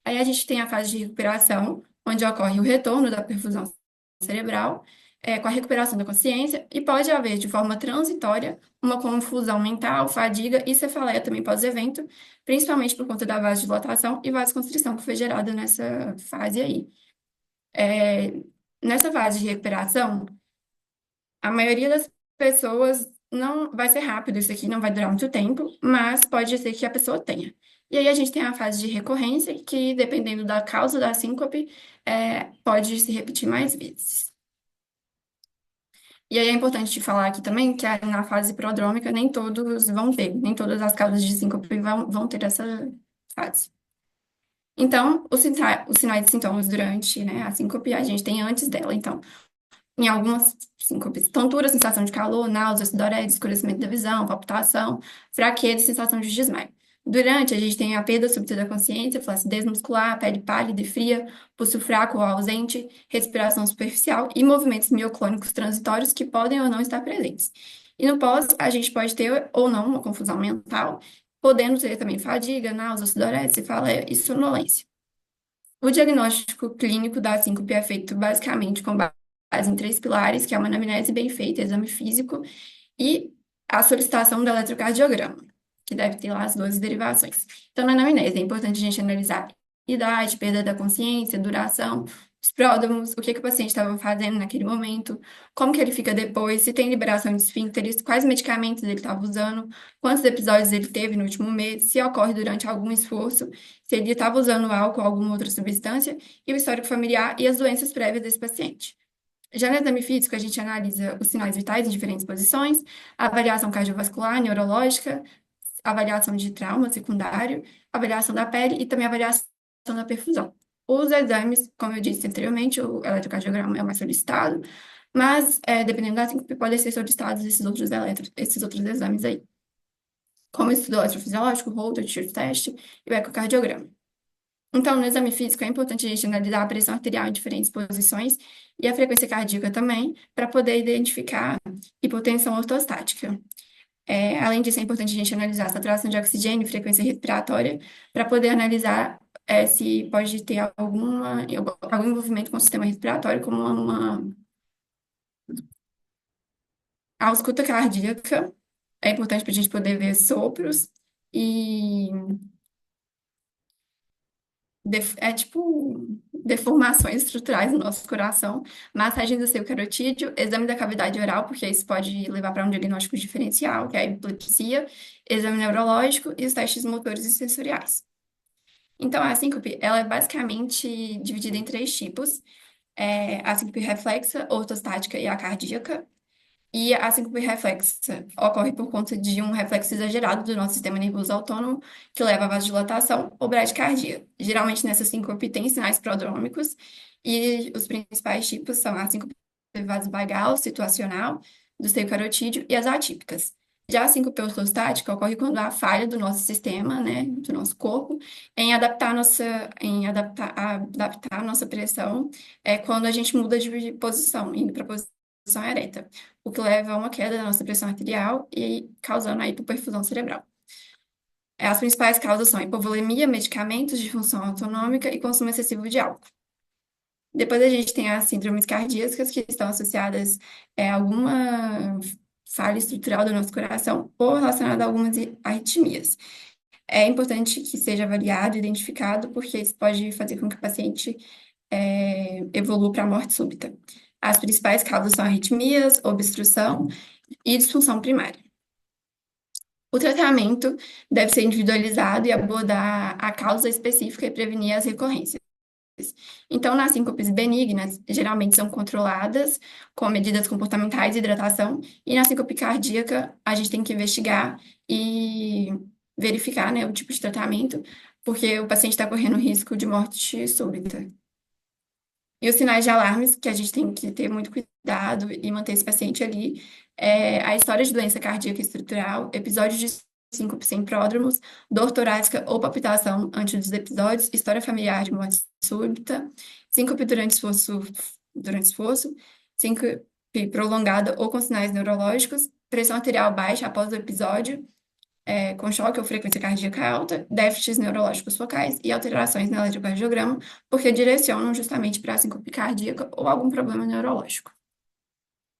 [SPEAKER 4] Aí a gente tem a fase de recuperação, onde ocorre o retorno da perfusão cerebral, com a recuperação da consciência, e pode haver, de forma transitória, uma confusão mental, fadiga e cefaleia também pós-evento, principalmente por conta da vasodilatação e vasoconstrição que foi gerada nessa fase aí. É, Nessa fase de recuperação, a maioria das pessoas não vai ser rápido, isso aqui não vai durar muito tempo, mas pode ser que a pessoa tenha. E aí a gente tem a fase de recorrência, que dependendo da causa da síncope, pode se repetir mais vezes. E aí é importante falar aqui também que na fase prodrômica nem todos vão ter, nem todas as causas de síncope vão ter essa fase. Então, os sinais e sintomas durante, né, a síncope a gente tem antes dela. Então, em algumas síncopes, tontura, sensação de calor, náusea, sudorese, escurecimento da visão, palpitação, fraqueza e sensação de desmaio. Durante, a gente tem a perda súbita da consciência, flacidez muscular, pele pálida e fria, pulso fraco ou ausente, respiração superficial e movimentos mioclônicos transitórios que podem ou não estar presentes. E no pós, a gente pode ter ou não uma confusão mental, podendo ter também fadiga, náusea, sudorese, cefaleia e sonolência. O diagnóstico clínico da síncope é feito basicamente com base em 3 pilares, que é uma anamnese bem feita, exame físico e a solicitação do eletrocardiograma, que deve ter lá as 12 derivações. Então, na anamnese, é importante a gente analisar idade, perda da consciência, duração, os pródromos, o que o paciente estava fazendo naquele momento, como que ele fica depois, se tem liberação de esfíncteres, quais medicamentos ele estava usando, quantos episódios ele teve no último mês, se ocorre durante algum esforço, se ele estava usando álcool ou alguma outra substância, e o histórico familiar e as doenças prévias desse paciente. Já no exame físico, a gente analisa os sinais vitais em diferentes posições, a avaliação cardiovascular, neurológica, avaliação de trauma secundário, avaliação da pele e também avaliação da perfusão. Os exames, como eu disse anteriormente, o eletrocardiograma é o mais solicitado, mas, dependendo da síncope, podem ser solicitados esses outros exames aí, como o estudo eletrofisiológico, Holter, Tear Test e o ecocardiograma. Então, no exame físico, é importante a gente analisar a pressão arterial em diferentes posições e a frequência cardíaca também, para poder identificar hipotensão ortostática. Além disso, é importante a gente analisar a saturação de oxigênio e frequência respiratória, para poder analisar se pode ter algum envolvimento com o sistema respiratório, como a ausculta cardíaca. É importante para a gente poder ver sopros e tipo deformações estruturais no nosso coração, massagem do seio carotídeo, exame da cavidade oral, porque isso pode levar para um diagnóstico diferencial, que é a epilepsia, exame neurológico e os testes motores e sensoriais. Então, a síncope, ela é basicamente dividida em 3 tipos: a síncope reflexa, ortostática e a cardíaca. E a síncope reflexa ocorre por conta de um reflexo exagerado do nosso sistema nervoso autônomo, que leva à vasodilatação ou bradicardia. Geralmente, nessa síncope tem sinais prodrômicos, e os principais tipos são a síncope vasovagal, situacional, do seio carotídeo e as atípicas. Já a síncope ortostática ocorre quando há falha do nosso sistema, né, do nosso corpo, adaptar a nossa pressão, quando a gente muda de posição, indo para a posição ereta, o que leva a uma queda da nossa pressão arterial e causando a hipoperfusão cerebral. As principais causas são hipovolemia, medicamentos, disfunção autonômica e consumo excessivo de álcool. Depois a gente tem as síndromes cardíacas, que estão associadas a alguma falha estrutural do nosso coração ou relacionada a algumas arritmias. É importante que seja avaliado e identificado, porque isso pode fazer com que o paciente evolua para a morte súbita. As principais causas são arritmias, obstrução e disfunção primária. O tratamento deve ser individualizado e abordar a causa específica e prevenir as recorrências. Então, nas síncopes benignas, geralmente são controladas com medidas comportamentais e hidratação, e na síncope cardíaca, a gente tem que investigar e verificar, né, o tipo de tratamento, porque o paciente está correndo risco de morte súbita. E os sinais de alarmes, que a gente tem que ter muito cuidado e manter esse paciente ali, a história de doença cardíaca estrutural, episódios de síncope sem pródromos, dor torácica ou palpitação antes dos episódios, história familiar de morte súbita, síncope durante esforço, síncope prolongada ou com sinais neurológicos, pressão arterial baixa após o episódio, com choque ou frequência cardíaca alta, déficits neurológicos focais e alterações no eletrocardiograma, porque direcionam justamente para a síncope cardíaca ou algum problema neurológico.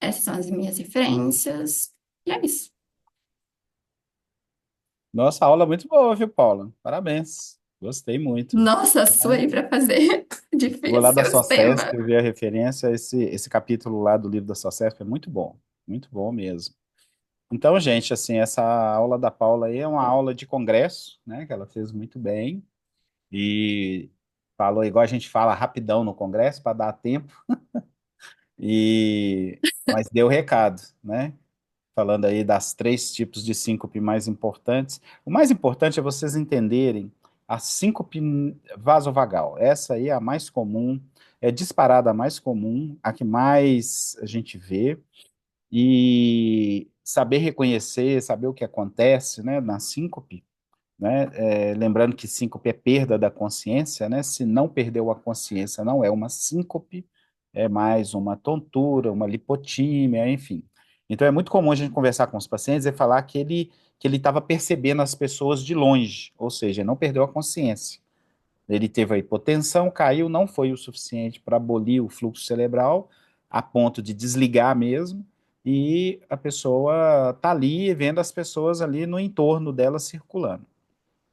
[SPEAKER 4] Essas são as minhas referências. E é isso.
[SPEAKER 1] Nossa, aula muito boa, viu, Paula? Parabéns. Gostei muito.
[SPEAKER 4] Nossa, suei para fazer.
[SPEAKER 1] Vou lá da
[SPEAKER 4] Difícil o
[SPEAKER 1] SOCESP
[SPEAKER 4] tema.
[SPEAKER 1] ver a referência. Esse capítulo lá do livro da SOCESP é muito bom mesmo. Então, gente, assim, essa aula da Paula aí é uma aula de congresso, né, que ela fez muito bem e falou igual a gente fala rapidão no congresso para dar tempo mas deu recado, né? Falando aí das três tipos de síncope mais importantes. O mais importante é vocês entenderem a síncope vasovagal. Essa aí é a mais comum, é disparada a mais comum, a que mais a gente vê, e saber reconhecer, saber o que acontece, né, na síncope, né, lembrando que síncope é perda da consciência, né, se não perdeu a consciência, não é uma síncope, é mais uma tontura, uma lipotímia, enfim. Então é muito comum a gente conversar com os pacientes e falar que ele estava percebendo as pessoas de longe, ou seja, não perdeu a consciência. Ele teve a hipotensão, caiu, não foi o suficiente para abolir o fluxo cerebral, a ponto de desligar mesmo, e a pessoa está ali vendo as pessoas ali no entorno dela circulando.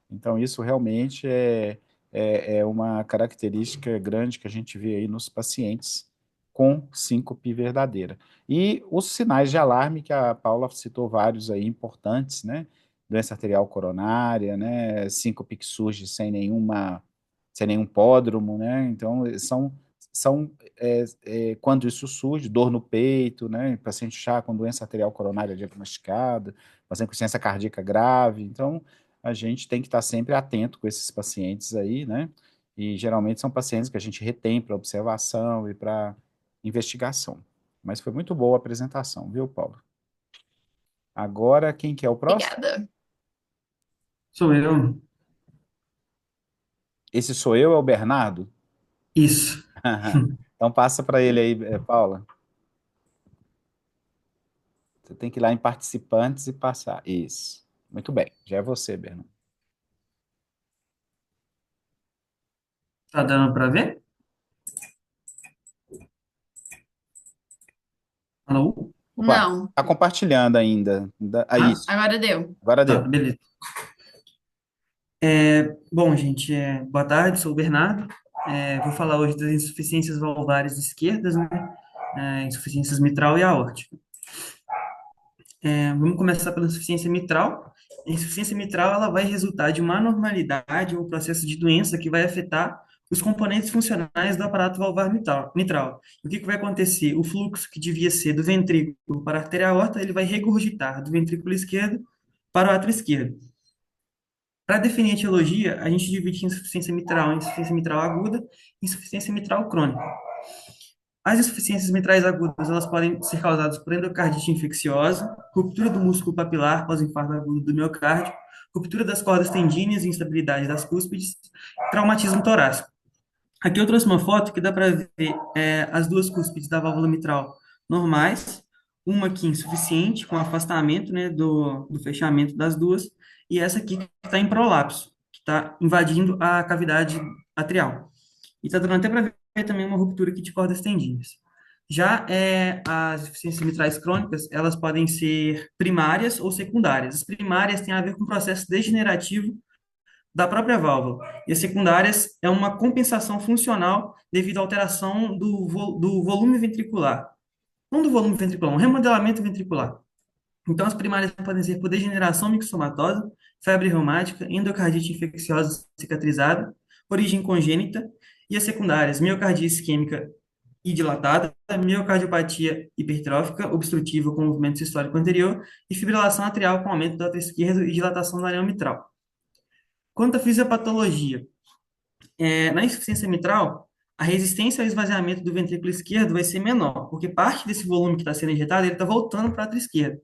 [SPEAKER 1] Então, isso realmente é uma característica grande que a gente vê aí nos pacientes com síncope verdadeira. E os sinais de alarme, que a Paula citou vários aí importantes, né? Doença arterial coronária, né? Síncope que surge sem nenhum pródromo, né? Então, quando isso surge, dor no peito, né? Paciente já com doença arterial coronária diagnosticada, paciente com ciência cardíaca grave. Então, a gente tem que estar sempre atento com esses pacientes aí, né? E geralmente são pacientes que a gente retém para observação e para investigação. Mas foi muito boa a apresentação, viu, Paulo? Agora, quem que é o próximo?
[SPEAKER 4] Obrigada.
[SPEAKER 5] Sou eu.
[SPEAKER 1] Esse sou eu, é o Bernardo?
[SPEAKER 5] Isso.
[SPEAKER 1] Então passa para ele aí, Paula. Você tem que ir lá em participantes e passar. Isso. Muito bem. Já é você, Bernardo.
[SPEAKER 5] Tá dando para ver? Alô?
[SPEAKER 1] Opa,
[SPEAKER 4] Não.
[SPEAKER 1] tá compartilhando ainda.
[SPEAKER 5] Ah,
[SPEAKER 1] Isso.
[SPEAKER 4] Agora deu.
[SPEAKER 1] Agora
[SPEAKER 5] tá,
[SPEAKER 1] deu.
[SPEAKER 5] beleza. Bom, gente, boa tarde, sou o Bernardo. Vou falar hoje das insuficiências valvares esquerdas, né? Insuficiências mitral e aórtica. Vamos começar pela insuficiência mitral. A insuficiência mitral ela vai resultar de uma anormalidade ou processo de doença que vai afetar os componentes funcionais do aparato valvar mitral. O que vai acontecer? O fluxo que devia ser do ventrículo para a artéria aorta, ele vai regurgitar do ventrículo esquerdo para o átrio esquerdo. Para definir a etiologia, a gente divide insuficiência mitral em insuficiência mitral aguda e insuficiência mitral crônica. As insuficiências mitrais agudas, elas podem ser causadas por endocardite infecciosa, ruptura do músculo papilar pós-infarto agudo do miocárdio, ruptura das cordas tendíneas e instabilidade das cúspides, traumatismo torácico. Aqui eu trouxe uma foto que dá para ver as duas cúspides da válvula mitral normais, uma aqui insuficiente, com afastamento, né, do fechamento das duas, e essa aqui que está em prolapso, que está invadindo a cavidade atrial. E está dando até para ver também uma ruptura aqui de cordas tendíneas. Já as insuficiências mitrais crônicas, elas podem ser primárias ou secundárias. As primárias têm a ver com o processo degenerativo da própria válvula. E as secundárias é uma compensação funcional devido à alteração do volume ventricular. Não do volume ventricular, um remodelamento ventricular. Então, as primárias podem ser por degeneração mixomatosa, febre reumática, endocardite infecciosa cicatrizada, origem congênita, e as secundárias, miocardite isquêmica e dilatada, miocardiopatia hipertrófica obstrutiva com movimento sistólico anterior e fibrilação atrial com aumento do átrio esquerdo e dilatação do anel mitral. Quanto à fisiopatologia, na insuficiência mitral, a resistência ao esvaziamento do ventrículo esquerdo vai ser menor, porque parte desse volume que está sendo injetado, ele está voltando para o átrio esquerdo.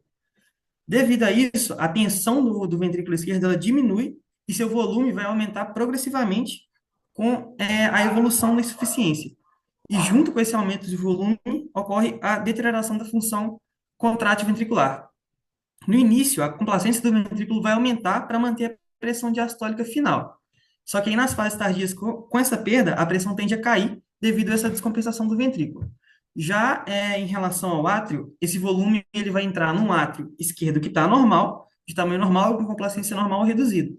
[SPEAKER 5] Devido a isso, a tensão do ventrículo esquerdo ela diminui e seu volume vai aumentar progressivamente com a evolução da insuficiência. E junto com esse aumento de volume, ocorre a deterioração da função contrátil ventricular. No início, a complacência do ventrículo vai aumentar para manter a pressão diastólica final. Só que aí nas fases tardias, com essa perda, a pressão tende a cair devido a essa descompensação do ventrículo. Já em relação ao átrio, esse volume ele vai entrar num átrio esquerdo que está normal, de tamanho normal, com complacência normal ou reduzido.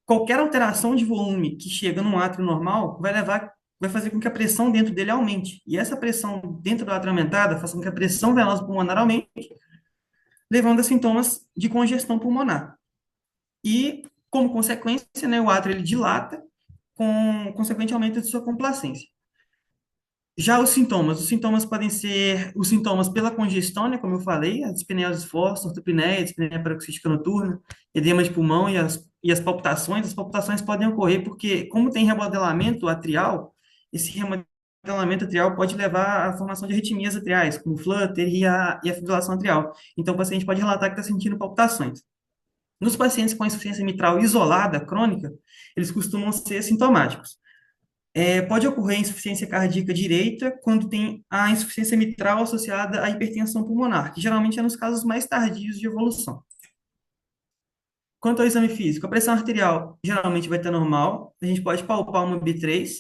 [SPEAKER 5] Qualquer alteração de volume que chega num átrio normal vai fazer com que a pressão dentro dele aumente. E essa pressão dentro do átrio aumentada faz com que a pressão venosa pulmonar aumente, levando a sintomas de congestão pulmonar. E, como consequência, né, o átrio ele dilata, com consequente aumento de sua complacência. Já os sintomas podem ser os sintomas pela congestão, né, como eu falei, a dispneia dos esforços, ortopneia, dispneia paroxística noturna, edema de pulmão e as palpitações. As palpitações podem ocorrer porque, como tem remodelamento atrial, esse remodelamento atrial pode levar à formação de arritmias atriais, como o flutter e a fibrilação atrial. Então, o paciente pode relatar que está sentindo palpitações. Nos pacientes com insuficiência mitral isolada, crônica, eles costumam ser sintomáticos. Pode ocorrer insuficiência cardíaca direita quando tem a insuficiência mitral associada à hipertensão pulmonar, que geralmente é nos casos mais tardios de evolução. Quanto ao exame físico, a pressão arterial geralmente vai estar normal, a gente pode palpar uma B3,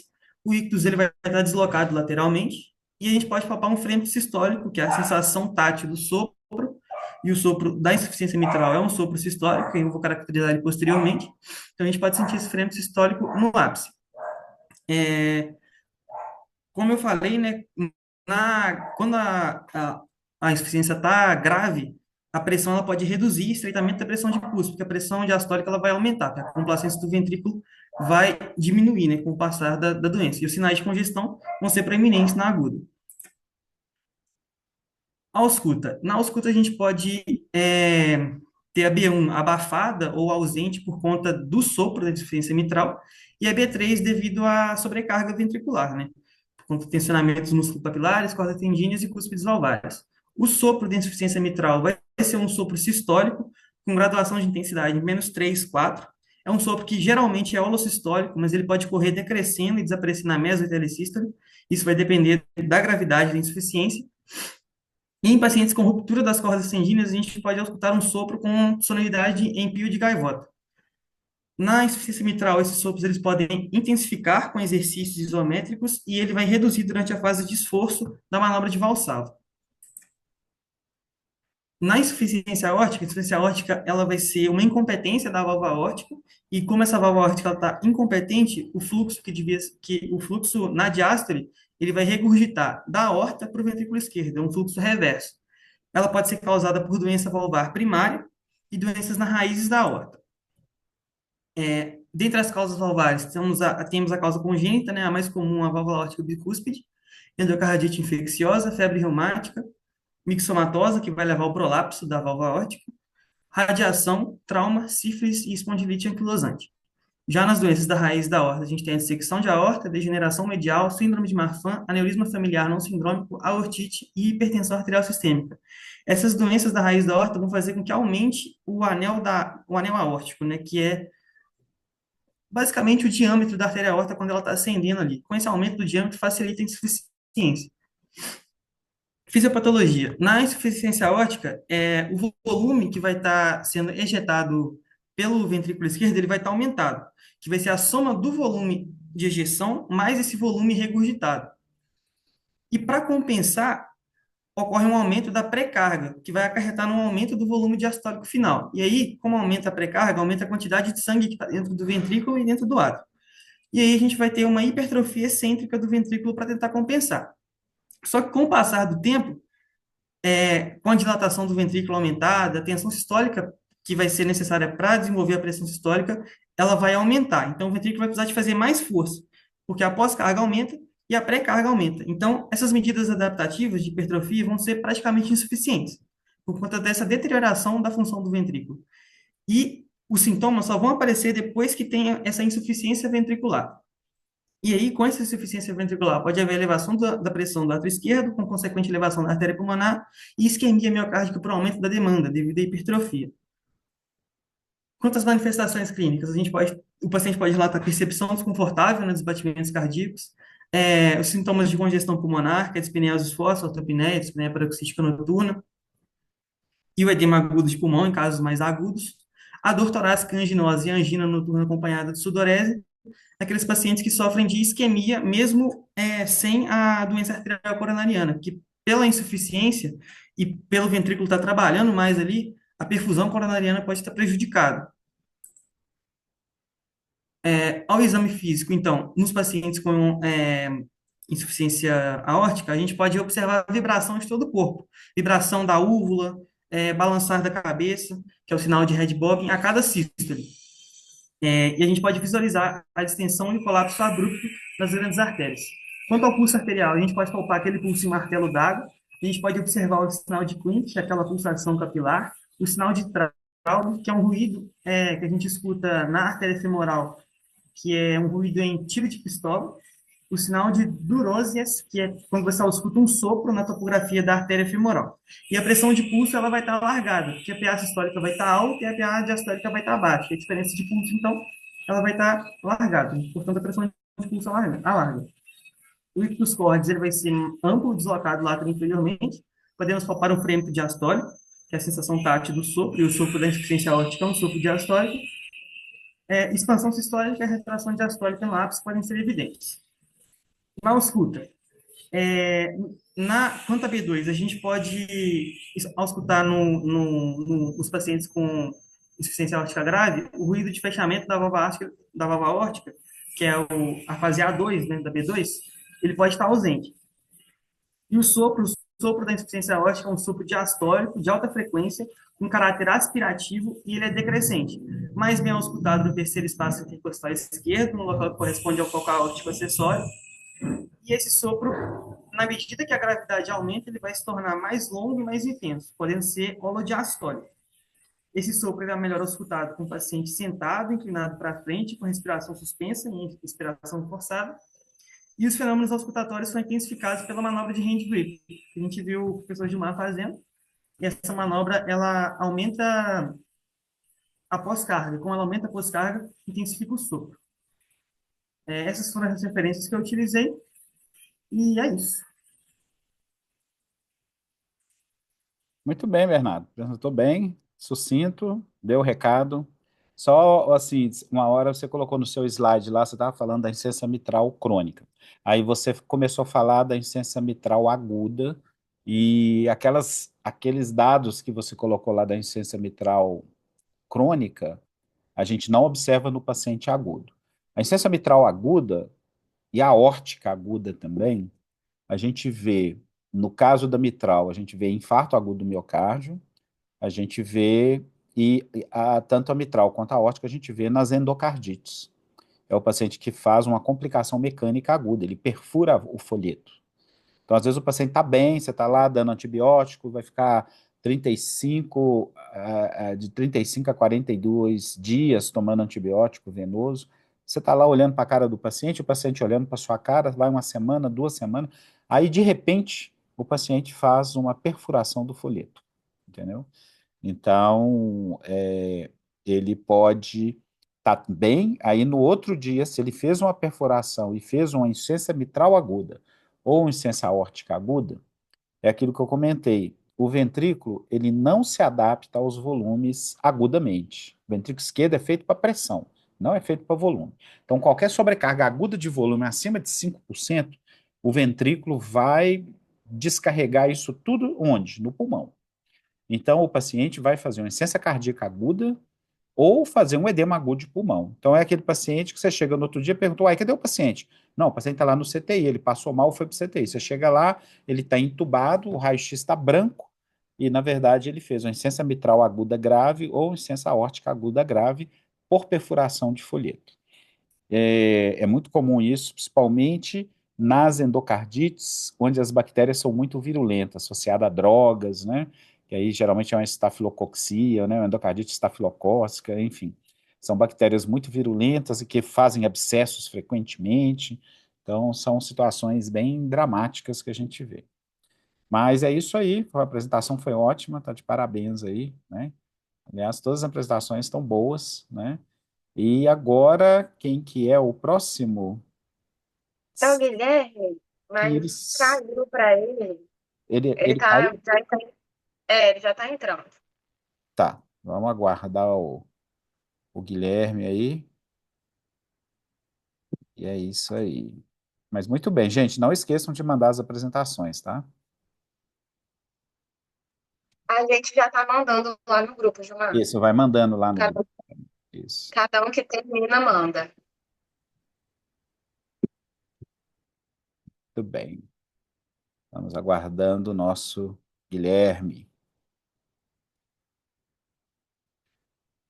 [SPEAKER 5] o ictus ele vai estar deslocado lateralmente, e a gente pode palpar um frêmito sistólico, que é a sensação tátil do sopro, e o sopro da insuficiência mitral é um sopro sistólico, que eu vou caracterizar ele posteriormente. Então, a gente pode sentir esse frêmito sistólico no ápice. Como eu falei, né, quando a insuficiência está grave, a pressão ela pode reduzir estreitamento da pressão de pulso, porque a pressão diastólica ela vai aumentar, tá? A complacência do ventrículo vai diminuir, né, com o passar da doença. E os sinais de congestão vão ser proeminentes na aguda. Ausculta. Na ausculta, a gente pode ter a B1 abafada ou ausente por conta do sopro da insuficiência mitral, e a B3 devido à sobrecarga ventricular, né? Por conta do tensionamento dos músculos papilares, cordas tendíneas e cúspides valvares. O sopro da insuficiência mitral vai ser um sopro sistólico, com graduação de intensidade -3, 4. É um sopro que geralmente é holossistólico, mas ele pode correr decrescendo e desaparecer na meso e telesístole. Isso vai depender da gravidade da insuficiência. E em pacientes com ruptura das cordas tendíneas, a gente pode auscultar um sopro com sonoridade em pio de gaivota. Na insuficiência mitral, esses sopros eles podem intensificar com exercícios isométricos e ele vai reduzir durante a fase de esforço da manobra de Valsalva. Na insuficiência aórtica, a insuficiência aórtica ela vai ser uma incompetência da válvula aórtica, e como essa válvula aórtica está incompetente, o fluxo na diástole ele vai regurgitar da aorta para o ventrículo esquerdo, é um fluxo reverso. Ela pode ser causada por doença valvar primária e doenças nas raízes da aorta. Dentre as causas valvares, temos a causa congênita, né, a mais comum, a válvula aórtica bicúspide, endocardite infecciosa, febre reumática, mixomatosa, que vai levar ao prolapso da válvula aórtica, radiação, trauma, sífilis e espondilite anquilosante. Já nas doenças da raiz da aorta, a gente tem a dissecção de aorta, degeneração medial, síndrome de Marfan, aneurisma familiar não sindrômico, aortite e hipertensão arterial sistêmica. Essas doenças da raiz da aorta vão fazer com que aumente o anel aórtico, né, que é basicamente o diâmetro da artéria aorta quando ela está ascendendo ali. Com esse aumento do diâmetro, facilita a insuficiência. Fisiopatologia. Na insuficiência aórtica, o volume que vai estar sendo ejetado pelo ventrículo esquerdo, ele vai estar aumentado, que vai ser a soma do volume de ejeção mais esse volume regurgitado. E para compensar, ocorre um aumento da pré-carga, que vai acarretar no aumento do volume diastólico final. E aí, como aumenta a pré-carga, aumenta a quantidade de sangue que está dentro do ventrículo e dentro do átrio. E aí a gente vai ter uma hipertrofia excêntrica do ventrículo para tentar compensar. Só que com o passar do tempo, com a dilatação do ventrículo aumentada, a tensão sistólica que vai ser necessária para desenvolver a pressão sistólica, ela vai aumentar. Então, o ventrículo vai precisar de fazer mais força, porque a pós-carga aumenta e a pré-carga aumenta. Então, essas medidas adaptativas de hipertrofia vão ser praticamente insuficientes, por conta dessa deterioração da função do ventrículo. E os sintomas só vão aparecer depois que tem essa insuficiência ventricular. E aí, com essa insuficiência ventricular, pode haver elevação da pressão do átrio esquerdo, com consequente elevação da artéria pulmonar, e isquemia miocárdica por aumento da demanda, devido à hipertrofia. Quanto às manifestações clínicas, o paciente pode relatar percepção desconfortável, né, dos batimentos cardíacos, os sintomas de congestão pulmonar, que é a dispneia fósforo, ortopneia, dispneia paroxística noturna, e o edema agudo de pulmão, em casos mais agudos, a dor torácica anginosa e angina noturna acompanhada de sudorese, aqueles pacientes que sofrem de isquemia, mesmo sem a doença arterial coronariana, que pela insuficiência e pelo ventrículo estar trabalhando mais ali, a perfusão coronariana pode estar prejudicada. Ao exame físico, então, nos pacientes com insuficiência aórtica, a gente pode observar a vibração de todo o corpo, vibração da úvula, balançar da cabeça, que é o sinal de red bobbing, a cada sístole. E a gente pode visualizar a distensão e o colapso abrupto das grandes artérias. Quanto ao pulso arterial, a gente pode palpar aquele pulso em martelo d'água, a gente pode observar o sinal de Quint, que é aquela pulsação capilar, o sinal de Traube, que é um ruído que a gente escuta na artéria femoral, que é um ruído em tiro de pistola, o sinal de Durósias, que é quando você escuta um sopro na topografia da artéria femoral. E a pressão de pulso ela vai estar largada, porque a PA sistólica vai estar alta e a PA diastólica vai estar baixa. A diferença de pulso, então, ela vai estar largada. Portanto, a pressão de pulso alarga. O ictus cordis ele vai ser amplo, deslocado lateral inferiormente. Podemos palpar um frêmito diastólico, que é a sensação tátil do sopro, e o sopro da insuficiência aórtica é um sopro diastólico. Expansão sistólica e retração diastólica no ápice podem ser evidentes. Na ausculta, quanto a B2, a gente pode auscultar nos pacientes com insuficiência aórtica grave o ruído de fechamento da válvula aórtica, que é a fase A2, né, da B2, ele pode estar ausente. E o sopro da insuficiência aórtica é um sopro diastólico, de alta frequência, com caráter aspirativo, e ele é decrescente. Mais bem auscultado no terceiro espaço intercostal esquerdo, no local que corresponde ao foco aórtico acessório. E esse sopro, na medida que a gravidade aumenta, ele vai se tornar mais longo e mais intenso, podendo ser holodiastólico. Esse sopro é melhor auscultado com o paciente sentado, inclinado para frente, com respiração suspensa e inspiração forçada. E os fenômenos auscultatórios são intensificados pela manobra de hand grip, que a gente viu o professor Gilmar fazendo. E essa manobra, ela aumenta a pós-carga. Como ela aumenta a pós-carga, intensifica o sopro. Essas foram as referências que eu utilizei. E é isso.
[SPEAKER 1] Muito bem, Bernardo. Apresentou bem, sucinto, deu o recado. Só, assim, uma hora você colocou no seu slide lá, você estava falando da insuficiência mitral crônica. Aí você começou a falar da insuficiência mitral aguda e aqueles dados que você colocou lá da insuficiência mitral crônica, a gente não observa no paciente agudo. A insuficiência mitral aguda e a aórtica aguda também, a gente vê, no caso da mitral, a gente vê infarto agudo do miocárdio, a gente vê, tanto a mitral quanto a aórtica, a gente vê nas endocardites. É o paciente que faz uma complicação mecânica aguda, ele perfura o folheto. Então, às vezes, o paciente está bem, você está lá dando antibiótico, vai ficar 35, de 35 a 42 dias tomando antibiótico venoso. Você está lá olhando para a cara do paciente, o paciente olhando para a sua cara, vai uma semana, 2 semanas, aí, de repente, o paciente faz uma perfuração do folheto, entendeu? Então, ele pode estar bem, aí no outro dia, se ele fez uma perfuração e fez uma insuficiência mitral aguda ou uma insuficiência aórtica aguda, é aquilo que eu comentei. O ventrículo, ele não se adapta aos volumes agudamente. O ventrículo esquerdo é feito para pressão, não é feito para volume. Então, qualquer sobrecarga aguda de volume acima de 5%, o ventrículo vai descarregar isso tudo onde? No pulmão. Então, o paciente vai fazer uma insuficiência cardíaca aguda ou fazer um edema agudo de pulmão. Então, é aquele paciente que você chega no outro dia e pergunta, uai, cadê o paciente? Não, o paciente está lá no CTI, ele passou mal, foi para o CTI. Você chega lá, ele está entubado, o raio-x está branco, e, na verdade, ele fez uma insuficiência mitral aguda grave ou insuficiência aórtica aguda grave por perfuração de folheto. É muito comum isso, principalmente nas endocardites, onde as bactérias são muito virulentas, associadas a drogas, né? Que aí geralmente é uma estafilococcia, né? Uma endocardite estafilocócica, enfim. São bactérias muito virulentas e que fazem abscessos frequentemente. Então, são situações bem dramáticas que a gente vê. Mas é isso aí, a apresentação foi ótima, tá de parabéns aí, né? Aliás, todas as apresentações estão boas, né? E agora, quem que é o próximo?
[SPEAKER 3] É o Guilherme, mas
[SPEAKER 1] Pires.
[SPEAKER 3] caiu para ele. Ele
[SPEAKER 1] Ele caiu?
[SPEAKER 3] ele já tá entrando.
[SPEAKER 1] Tá, vamos aguardar o Guilherme aí. E é isso aí. Mas muito bem, gente, não esqueçam de mandar as apresentações, tá?
[SPEAKER 3] A gente já tá mandando lá no grupo, Gilmar.
[SPEAKER 1] Isso, vai mandando lá no grupo.
[SPEAKER 3] Cada,
[SPEAKER 1] Isso,
[SPEAKER 3] cada um que termina, manda.
[SPEAKER 1] muito bem. Estamos aguardando o nosso Guilherme.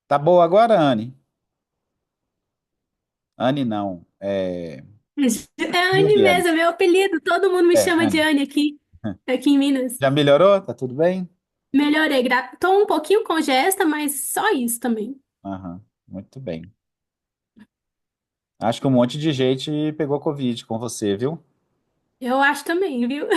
[SPEAKER 1] Tá boa agora, Anne? Anne não,
[SPEAKER 4] É Anne
[SPEAKER 1] Juliana.
[SPEAKER 4] mesmo, é meu apelido. Todo mundo me chama de
[SPEAKER 1] Anne.
[SPEAKER 4] Anne aqui em Minas.
[SPEAKER 1] Já melhorou? Tá tudo bem?
[SPEAKER 4] Melhorei. Tô um pouquinho congesta, mas só isso também.
[SPEAKER 1] Aham, muito bem. Acho que um monte de gente pegou Covid com você, viu?
[SPEAKER 4] Eu acho também, viu?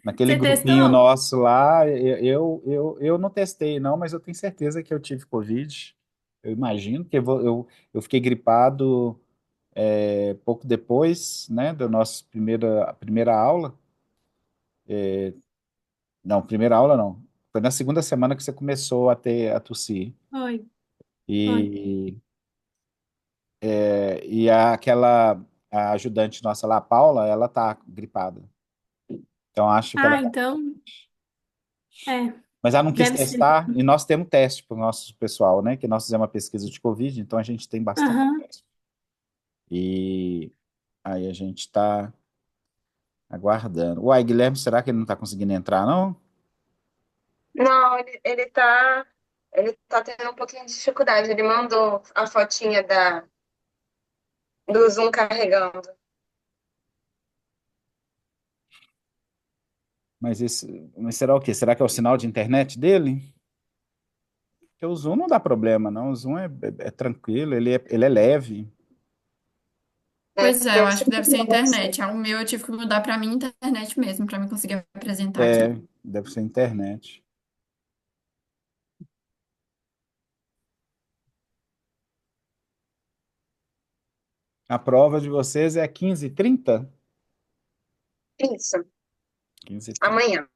[SPEAKER 1] Naquele
[SPEAKER 4] Você
[SPEAKER 1] grupinho
[SPEAKER 4] testou?
[SPEAKER 1] nosso lá, eu não testei, não, mas eu tenho certeza que eu tive Covid. Eu imagino, porque eu fiquei gripado pouco depois, né, da nossa primeira aula. Não, primeira aula não. Foi na segunda semana que você começou a tossir.
[SPEAKER 4] Foi, foi.
[SPEAKER 1] E, a ajudante nossa lá, a Paula, ela tá gripada. Então acho que ela.
[SPEAKER 4] Ah, então, é,
[SPEAKER 1] Mas ela não quis
[SPEAKER 4] deve ser.
[SPEAKER 1] testar, e nós temos teste para o nosso pessoal, né? Que nós fizemos uma pesquisa de Covid, então a gente tem bastante
[SPEAKER 4] Aham.
[SPEAKER 1] teste. E aí a gente está aguardando. Uai, Guilherme, será que ele não está conseguindo entrar, não?
[SPEAKER 3] Não, ele tá tendo um pouquinho de dificuldade. Ele mandou a fotinha do Zoom carregando.
[SPEAKER 1] Mas será o quê? Será que é o sinal de internet dele? Porque o Zoom não dá problema, não. O Zoom é tranquilo, ele é leve.
[SPEAKER 4] Pois é, eu
[SPEAKER 3] Deve
[SPEAKER 4] acho
[SPEAKER 3] ser
[SPEAKER 4] que deve ser a
[SPEAKER 3] isso.
[SPEAKER 4] internet. O meu eu tive que mudar pra minha internet mesmo, pra mim conseguir apresentar
[SPEAKER 1] É,
[SPEAKER 4] aqui.
[SPEAKER 1] deve ser internet. A prova de vocês é 15h30?
[SPEAKER 3] Isso,
[SPEAKER 1] 15h30.
[SPEAKER 3] amanhã.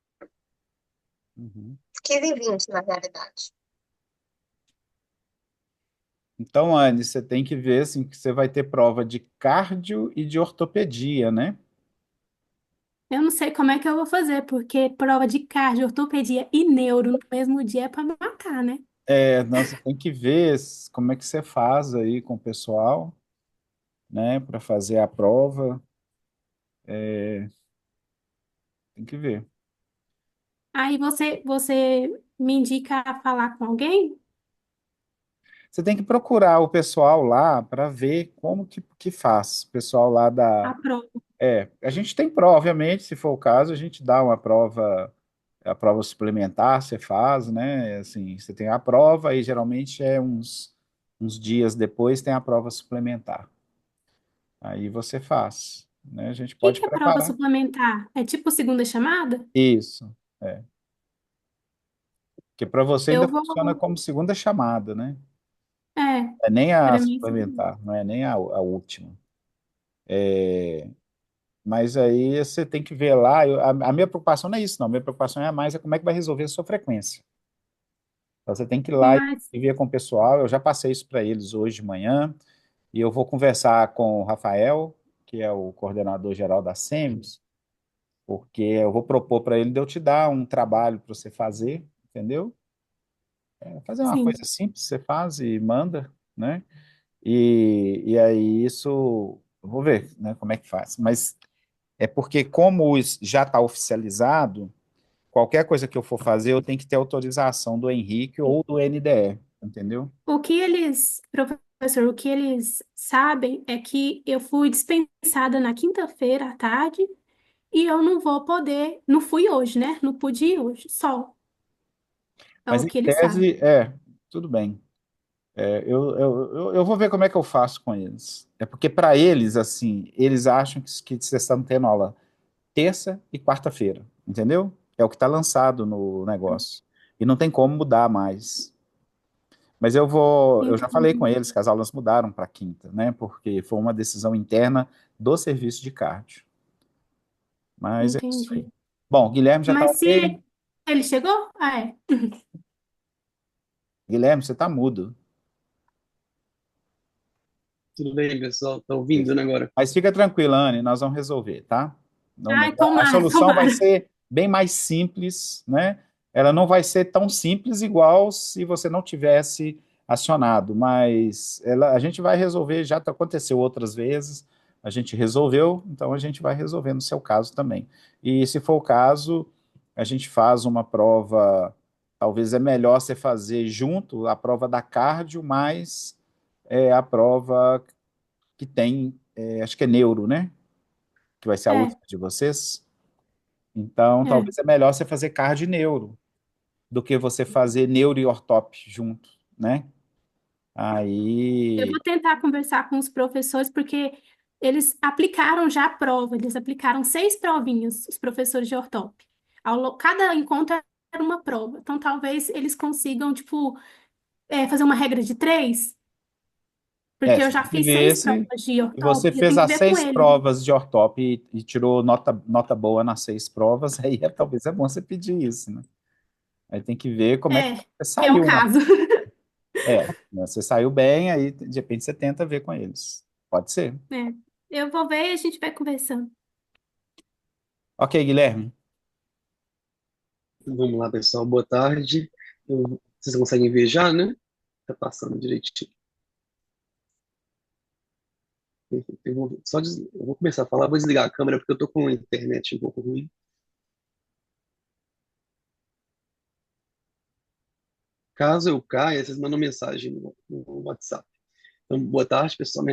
[SPEAKER 1] Uhum.
[SPEAKER 3] 15h20, na realidade.
[SPEAKER 1] Então, Anne, você tem que ver assim, que você vai ter prova de cardio e de ortopedia, né?
[SPEAKER 4] Eu não sei como é que eu vou fazer, porque prova de cardio, ortopedia e neuro no mesmo dia é pra matar, né?
[SPEAKER 1] Não, você tem que ver como é que você faz aí com o pessoal, né, para fazer a prova. Tem que ver.
[SPEAKER 4] Aí você me indica a falar com alguém?
[SPEAKER 1] Você tem que procurar o pessoal lá para ver como que faz. O pessoal lá
[SPEAKER 4] A
[SPEAKER 1] da.
[SPEAKER 4] prova.
[SPEAKER 1] A gente tem prova, obviamente, se for o caso, a gente dá uma prova, a prova suplementar, você faz, né? Assim, você tem a prova e geralmente é uns dias depois tem a prova suplementar. Aí você faz, né? A gente
[SPEAKER 4] O que
[SPEAKER 1] pode
[SPEAKER 4] que é prova
[SPEAKER 1] preparar.
[SPEAKER 4] suplementar? É tipo segunda chamada?
[SPEAKER 1] Isso, é. Porque para você
[SPEAKER 4] Eu
[SPEAKER 1] ainda funciona
[SPEAKER 4] vou.
[SPEAKER 1] como segunda chamada, né?
[SPEAKER 4] É,
[SPEAKER 1] É nem a
[SPEAKER 4] para mim. Sim.
[SPEAKER 1] suplementar, não é nem a última. Mas aí você tem que ver lá. A minha preocupação não é isso, não. A minha preocupação é mais como é que vai resolver a sua frequência. Então você tem que ir lá
[SPEAKER 4] Mas,
[SPEAKER 1] e ver com o pessoal. Eu já passei isso para eles hoje de manhã e eu vou conversar com o Rafael, que é o coordenador geral da SEMES, porque eu vou propor para ele de eu te dar um trabalho para você fazer, entendeu? Fazer uma coisa
[SPEAKER 4] sim.
[SPEAKER 1] simples, você faz e manda, né? E aí isso, eu vou ver, né, como é que faz. Mas é porque como já está oficializado, qualquer coisa que eu for fazer, eu tenho que ter autorização do Henrique ou do NDE, entendeu?
[SPEAKER 4] Professor, o que eles sabem é que eu fui dispensada na quinta-feira à tarde e eu não vou poder. Não fui hoje, né? Não pude ir hoje, só. É
[SPEAKER 1] Mas
[SPEAKER 4] o
[SPEAKER 1] em
[SPEAKER 4] que eles sabem.
[SPEAKER 1] tese, tudo bem. Eu vou ver como é que eu faço com eles. É porque para eles, assim, eles acham que vocês estão tendo aula terça e quarta-feira, entendeu? É o que está lançado no negócio. E não tem como mudar mais. Mas eu já falei com
[SPEAKER 6] Entendi.
[SPEAKER 1] eles que as aulas mudaram para quinta, né? Porque foi uma decisão interna do serviço de cardio. Mas é isso aí.
[SPEAKER 6] Entendi.
[SPEAKER 1] Bom, Guilherme já está
[SPEAKER 6] Mas
[SPEAKER 1] ok?
[SPEAKER 6] se ele chegou? Ah, é.
[SPEAKER 1] Guilherme, você está mudo.
[SPEAKER 7] Tudo bem, pessoal? Tá ouvindo, né, agora?
[SPEAKER 1] Mas fica tranquila, Anne, nós vamos resolver, tá?
[SPEAKER 6] Ai,
[SPEAKER 1] A
[SPEAKER 6] tomara,
[SPEAKER 1] solução vai
[SPEAKER 6] tomara.
[SPEAKER 1] ser bem mais simples, né? Ela não vai ser tão simples igual se você não tivesse acionado, mas a gente vai resolver, já aconteceu outras vezes, a gente resolveu, então a gente vai resolver no seu caso também. E se for o caso, a gente faz uma prova, talvez é melhor você fazer junto a prova da cardio, mais a prova que tem, acho que é neuro, né? Que vai ser a
[SPEAKER 6] É,
[SPEAKER 1] última de vocês. Então,
[SPEAKER 6] é.
[SPEAKER 1] talvez é melhor você fazer cardio e neuro do que você fazer neuro e ortop junto, né?
[SPEAKER 6] Eu
[SPEAKER 1] Aí,
[SPEAKER 6] vou tentar conversar com os professores, porque eles aplicaram já a prova, eles aplicaram 6 provinhas, os professores de ortop. Cada encontro era uma prova. Então, talvez eles consigam, tipo, fazer uma regra de 3, porque eu
[SPEAKER 1] você
[SPEAKER 6] já
[SPEAKER 1] tem que
[SPEAKER 6] fiz
[SPEAKER 1] ver
[SPEAKER 6] 6 provas de
[SPEAKER 1] se você
[SPEAKER 6] ortop, eu
[SPEAKER 1] fez
[SPEAKER 6] tenho que
[SPEAKER 1] as
[SPEAKER 6] ver com
[SPEAKER 1] 6
[SPEAKER 6] eles.
[SPEAKER 1] provas de ortop e tirou nota boa nas 6 provas, aí talvez é bom você pedir isso, né? Aí tem que ver como é que
[SPEAKER 6] É,
[SPEAKER 1] você
[SPEAKER 6] é o
[SPEAKER 1] saiu
[SPEAKER 6] caso.
[SPEAKER 1] né? Você saiu bem, aí de repente você tenta ver com eles. Pode ser.
[SPEAKER 6] É. Eu vou ver e a gente vai conversando.
[SPEAKER 1] Ok, Guilherme.
[SPEAKER 7] Vamos lá, pessoal. Boa tarde. Vocês conseguem ver já, né? Tá passando direitinho. Eu vou começar a falar, vou desligar a câmera porque eu tô com a internet um pouco ruim. Caso eu caia, vocês mandam mensagem no WhatsApp. Então, boa tarde, pessoal.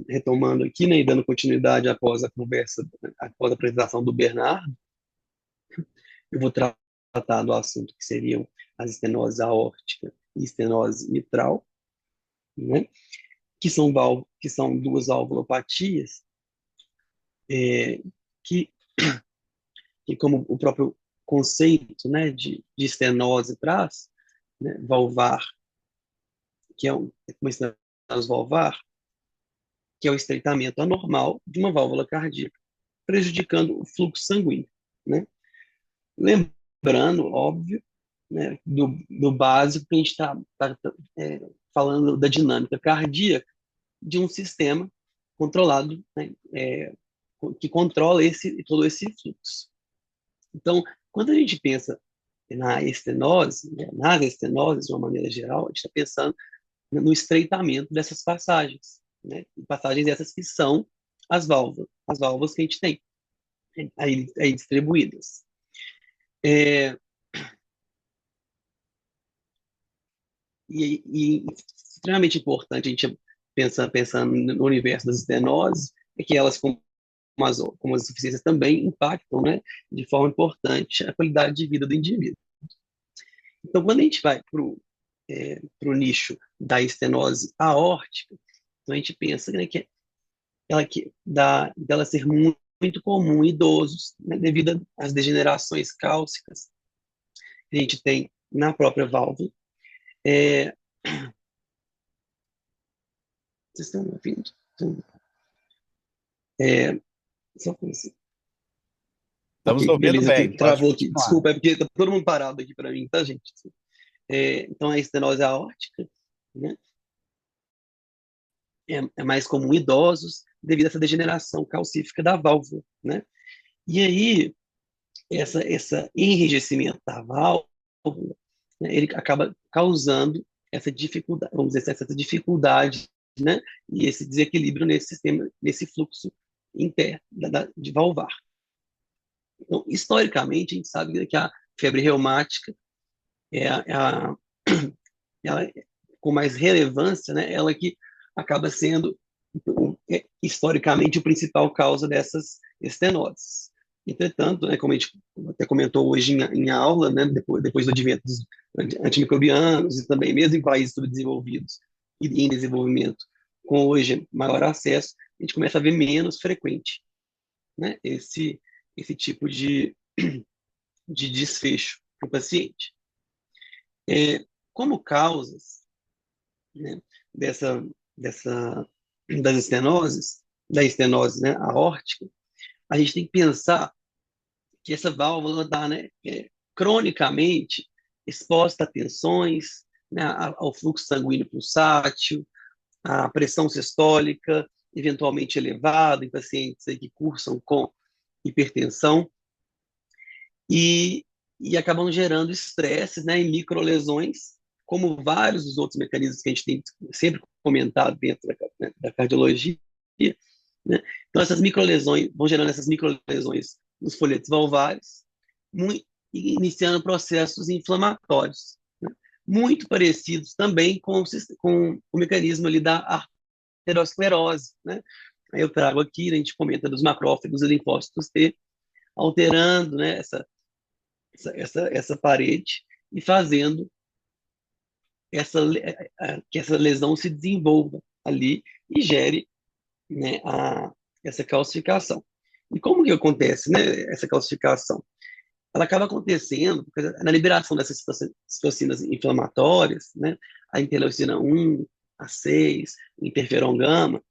[SPEAKER 7] Retomando aqui, né, e dando continuidade após a conversa, após a apresentação do Bernardo, eu vou tratar do assunto que seriam as estenose aórtica e estenose mitral, né? Que são duas valvulopatias é, que, que, como o próprio conceito, né, de estenose traz, né, valvar, que é uma estenose valvar, que é o estreitamento anormal de uma válvula cardíaca, prejudicando o fluxo sanguíneo, né? Lembrando, óbvio, né, do básico que a gente está falando da dinâmica cardíaca de um sistema controlado, né, que controla todo esse fluxo. Então, quando a gente pensa na estenose, né, nas estenoses, de uma maneira geral, a gente está pensando no estreitamento dessas passagens, né? Passagens essas que são as válvulas que a gente tem aí distribuídas. É, e extremamente importante a gente pensando no universo das estenoses, é que elas, como as insuficiências, também impactam, né, de forma importante a qualidade de vida do indivíduo. Então, quando a gente vai para o nicho da estenose aórtica, então a gente pensa, né, dela ser muito comum em idosos, né, devido às degenerações cálcicas que a gente tem na própria válvula. É, vocês estão me ouvindo? Só com isso.
[SPEAKER 1] Estamos
[SPEAKER 7] Ok,
[SPEAKER 1] ouvindo
[SPEAKER 7] beleza,
[SPEAKER 1] bem,
[SPEAKER 7] aqui,
[SPEAKER 1] pode
[SPEAKER 7] travou aqui.
[SPEAKER 1] continuar.
[SPEAKER 7] Desculpa, é porque tá todo mundo parado aqui para mim, tá, gente? Então, a estenose aórtica, né, é mais comum em idosos devido a essa degeneração calcífica da válvula, né? E aí, esse enrijecimento da válvula, né, ele acaba causando essa dificuldade, vamos dizer, essa dificuldade, né, e esse desequilíbrio nesse sistema, nesse fluxo interno de valvar. Então, historicamente, a gente sabe que a febre reumática é ela, com mais relevância, né, ela que acaba sendo, historicamente, o principal causa dessas estenoses. Entretanto, né, como a gente até comentou hoje em aula, né, depois do advento dos antimicrobianos e também mesmo em países subdesenvolvidos, e em desenvolvimento, com hoje maior acesso, a gente começa a ver menos frequente, né, esse tipo de desfecho para o paciente. Como causas, né, dessa, das estenoses, da estenose, né, aórtica, a gente tem que pensar que essa válvula está, né, cronicamente exposta a tensões, né, ao fluxo sanguíneo pulsátil, à pressão sistólica, eventualmente elevada em pacientes aí que cursam com hipertensão, e, e acabam gerando estresses, né, e microlesões, como vários dos outros mecanismos que a gente tem sempre comentado dentro da cardiologia, né? Então, essas microlesões vão gerando essas microlesões nos folhetos valvares, iniciando processos inflamatórios, né? Muito parecidos também com o mecanismo ali da arteriosclerose, né? Aí eu trago aqui, a gente comenta dos macrófagos e linfócitos T, alterando, né, essa parede e fazendo que essa lesão se desenvolva ali e gere, né, essa calcificação. E como que acontece, né, essa calcificação? Ela acaba acontecendo na liberação dessas citocinas inflamatórias, né, a interleucina 1, a 6, o interferon gama,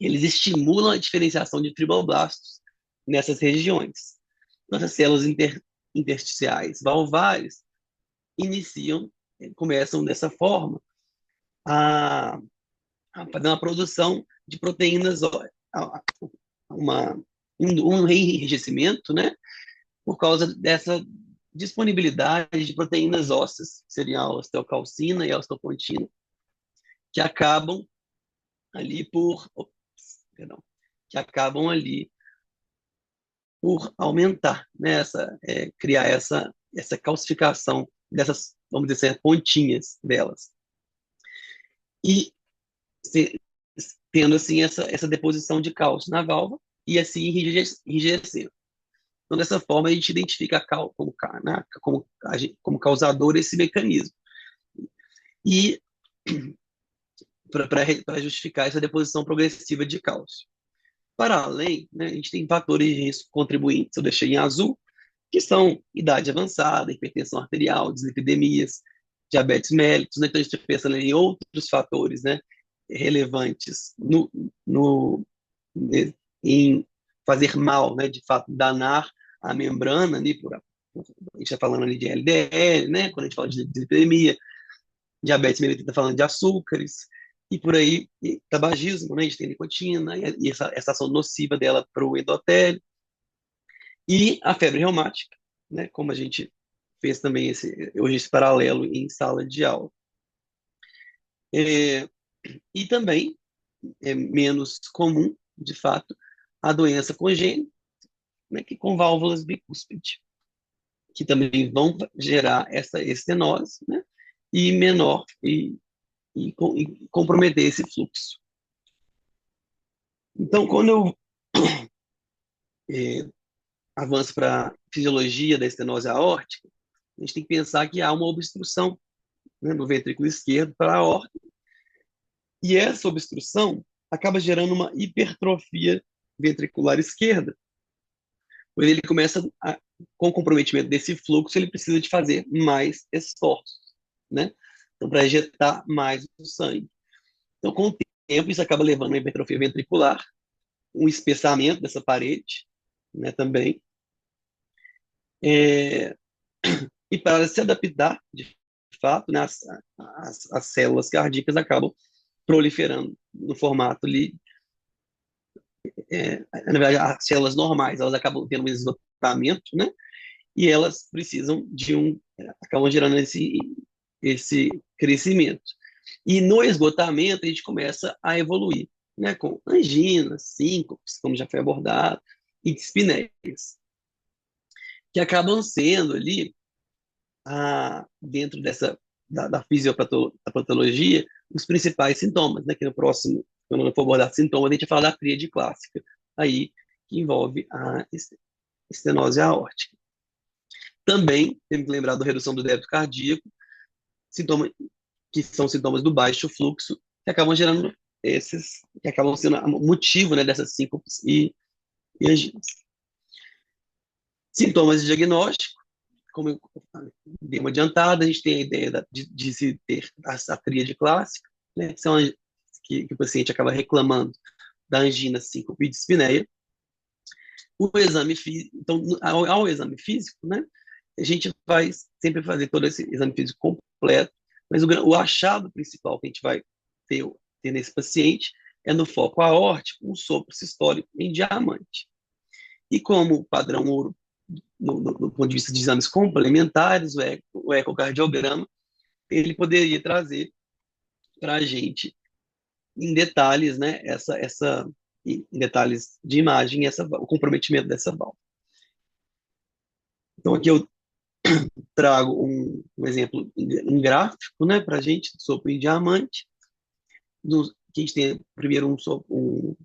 [SPEAKER 7] eles estimulam a diferenciação de fibroblastos nessas regiões. Nossas células intersticiais valvares começam dessa forma a fazer uma produção de proteínas, um reenrijecimento, né, por causa dessa disponibilidade de proteínas ósseas, que seriam a osteocalcina e a osteopontina, que acabam ali por aumentar, né, criar essa calcificação dessas, vamos dizer assim, pontinhas delas. E tendo assim essa deposição de cálcio na válvula e assim enrijecendo. Então, dessa forma, a gente identifica como causador esse mecanismo. E para justificar essa deposição progressiva de cálcio. Para além, né, a gente tem fatores de risco contribuintes, eu deixei em azul, que são idade avançada, hipertensão arterial, dislipidemias, diabetes mellitus, né? Então a gente pensa em outros fatores, né, relevantes em fazer mal, né, de fato, danar a membrana, ali, a gente está falando ali de LDL, né, quando a gente fala de dislipidemia, diabetes mellitus está falando de açúcares, e por aí, tabagismo, né, a gente tem nicotina, e essa ação nociva dela para o endotélio, e a febre reumática, né, como a gente fez também hoje esse paralelo em sala de aula. E também é menos comum, de fato, a doença congênita, né, que com válvulas bicúspide, que também vão gerar essa estenose, né, e menor e comprometer esse fluxo. Então, quando eu avanço para a fisiologia da estenose aórtica, a gente tem que pensar que há uma obstrução, né, no ventrículo esquerdo para a aorta, e essa obstrução acaba gerando uma hipertrofia ventricular esquerda, pois ele começa, com o comprometimento desse fluxo, ele precisa de fazer mais esforços, né? Então, para ejetar mais o sangue. Então, com o tempo, isso acaba levando a uma hipertrofia ventricular, um espessamento dessa parede, né, também. E para se adaptar, de fato, né, as células cardíacas acabam proliferando no formato ali. Na verdade, as células normais, elas acabam tendo um esgotamento, né? E elas precisam acabam gerando esse crescimento. E no esgotamento, a gente começa a evoluir, né? Com anginas, síncopes, como já foi abordado, e dispneias, que acabam sendo ali, dentro da fisiopatologia, os principais sintomas, né? Que no próximo, quando eu for abordar sintomas, a gente vai falar da tríade clássica, aí, que envolve a estenose aórtica. Também temos que lembrar da redução do débito cardíaco, sintoma que são sintomas do baixo fluxo, que acabam gerando que acabam sendo o motivo, né, dessas síncopes e angíneas. Sintomas de diagnóstico, como eu dei uma adiantada, a gente tem a ideia de se ter a tríade clássica, né, que o paciente acaba reclamando da angina, síncope e dispneia. O exame físico, então, ao exame físico, né, a gente vai sempre fazer todo esse exame físico completo, mas o achado principal que a gente vai ter nesse paciente é no foco aórtico, um sopro sistólico em diamante. E como padrão ouro, do ponto de vista de exames complementares, o ecocardiograma, ele poderia trazer para a gente, em detalhes, né, em detalhes de imagem, o comprometimento dessa válvula. Então, aqui eu trago um exemplo em gráfico, né, para a gente, sopro em diamante, que a gente tem primeiro um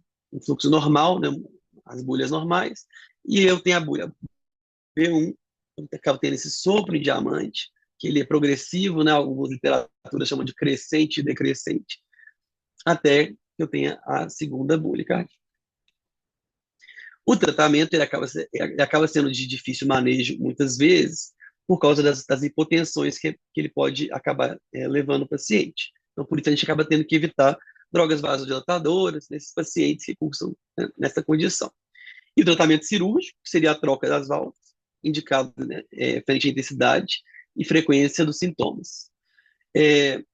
[SPEAKER 7] fluxo normal, né, as bolhas normais, e eu tenho a bolha B1, eu acabo tendo esse sopro em diamante, que ele é progressivo, né, algumas literaturas chamam de crescente e decrescente, até que eu tenha a segunda bolha cardíaca. O tratamento ele acaba sendo de difícil manejo muitas vezes, por causa das hipotensões que ele pode acabar levando o paciente. Então, por isso, a gente acaba tendo que evitar drogas vasodilatadoras nesses pacientes que cursam, né, nessa condição. E o tratamento cirúrgico, que seria a troca das válvulas, indicado, né, frente à intensidade e frequência dos sintomas.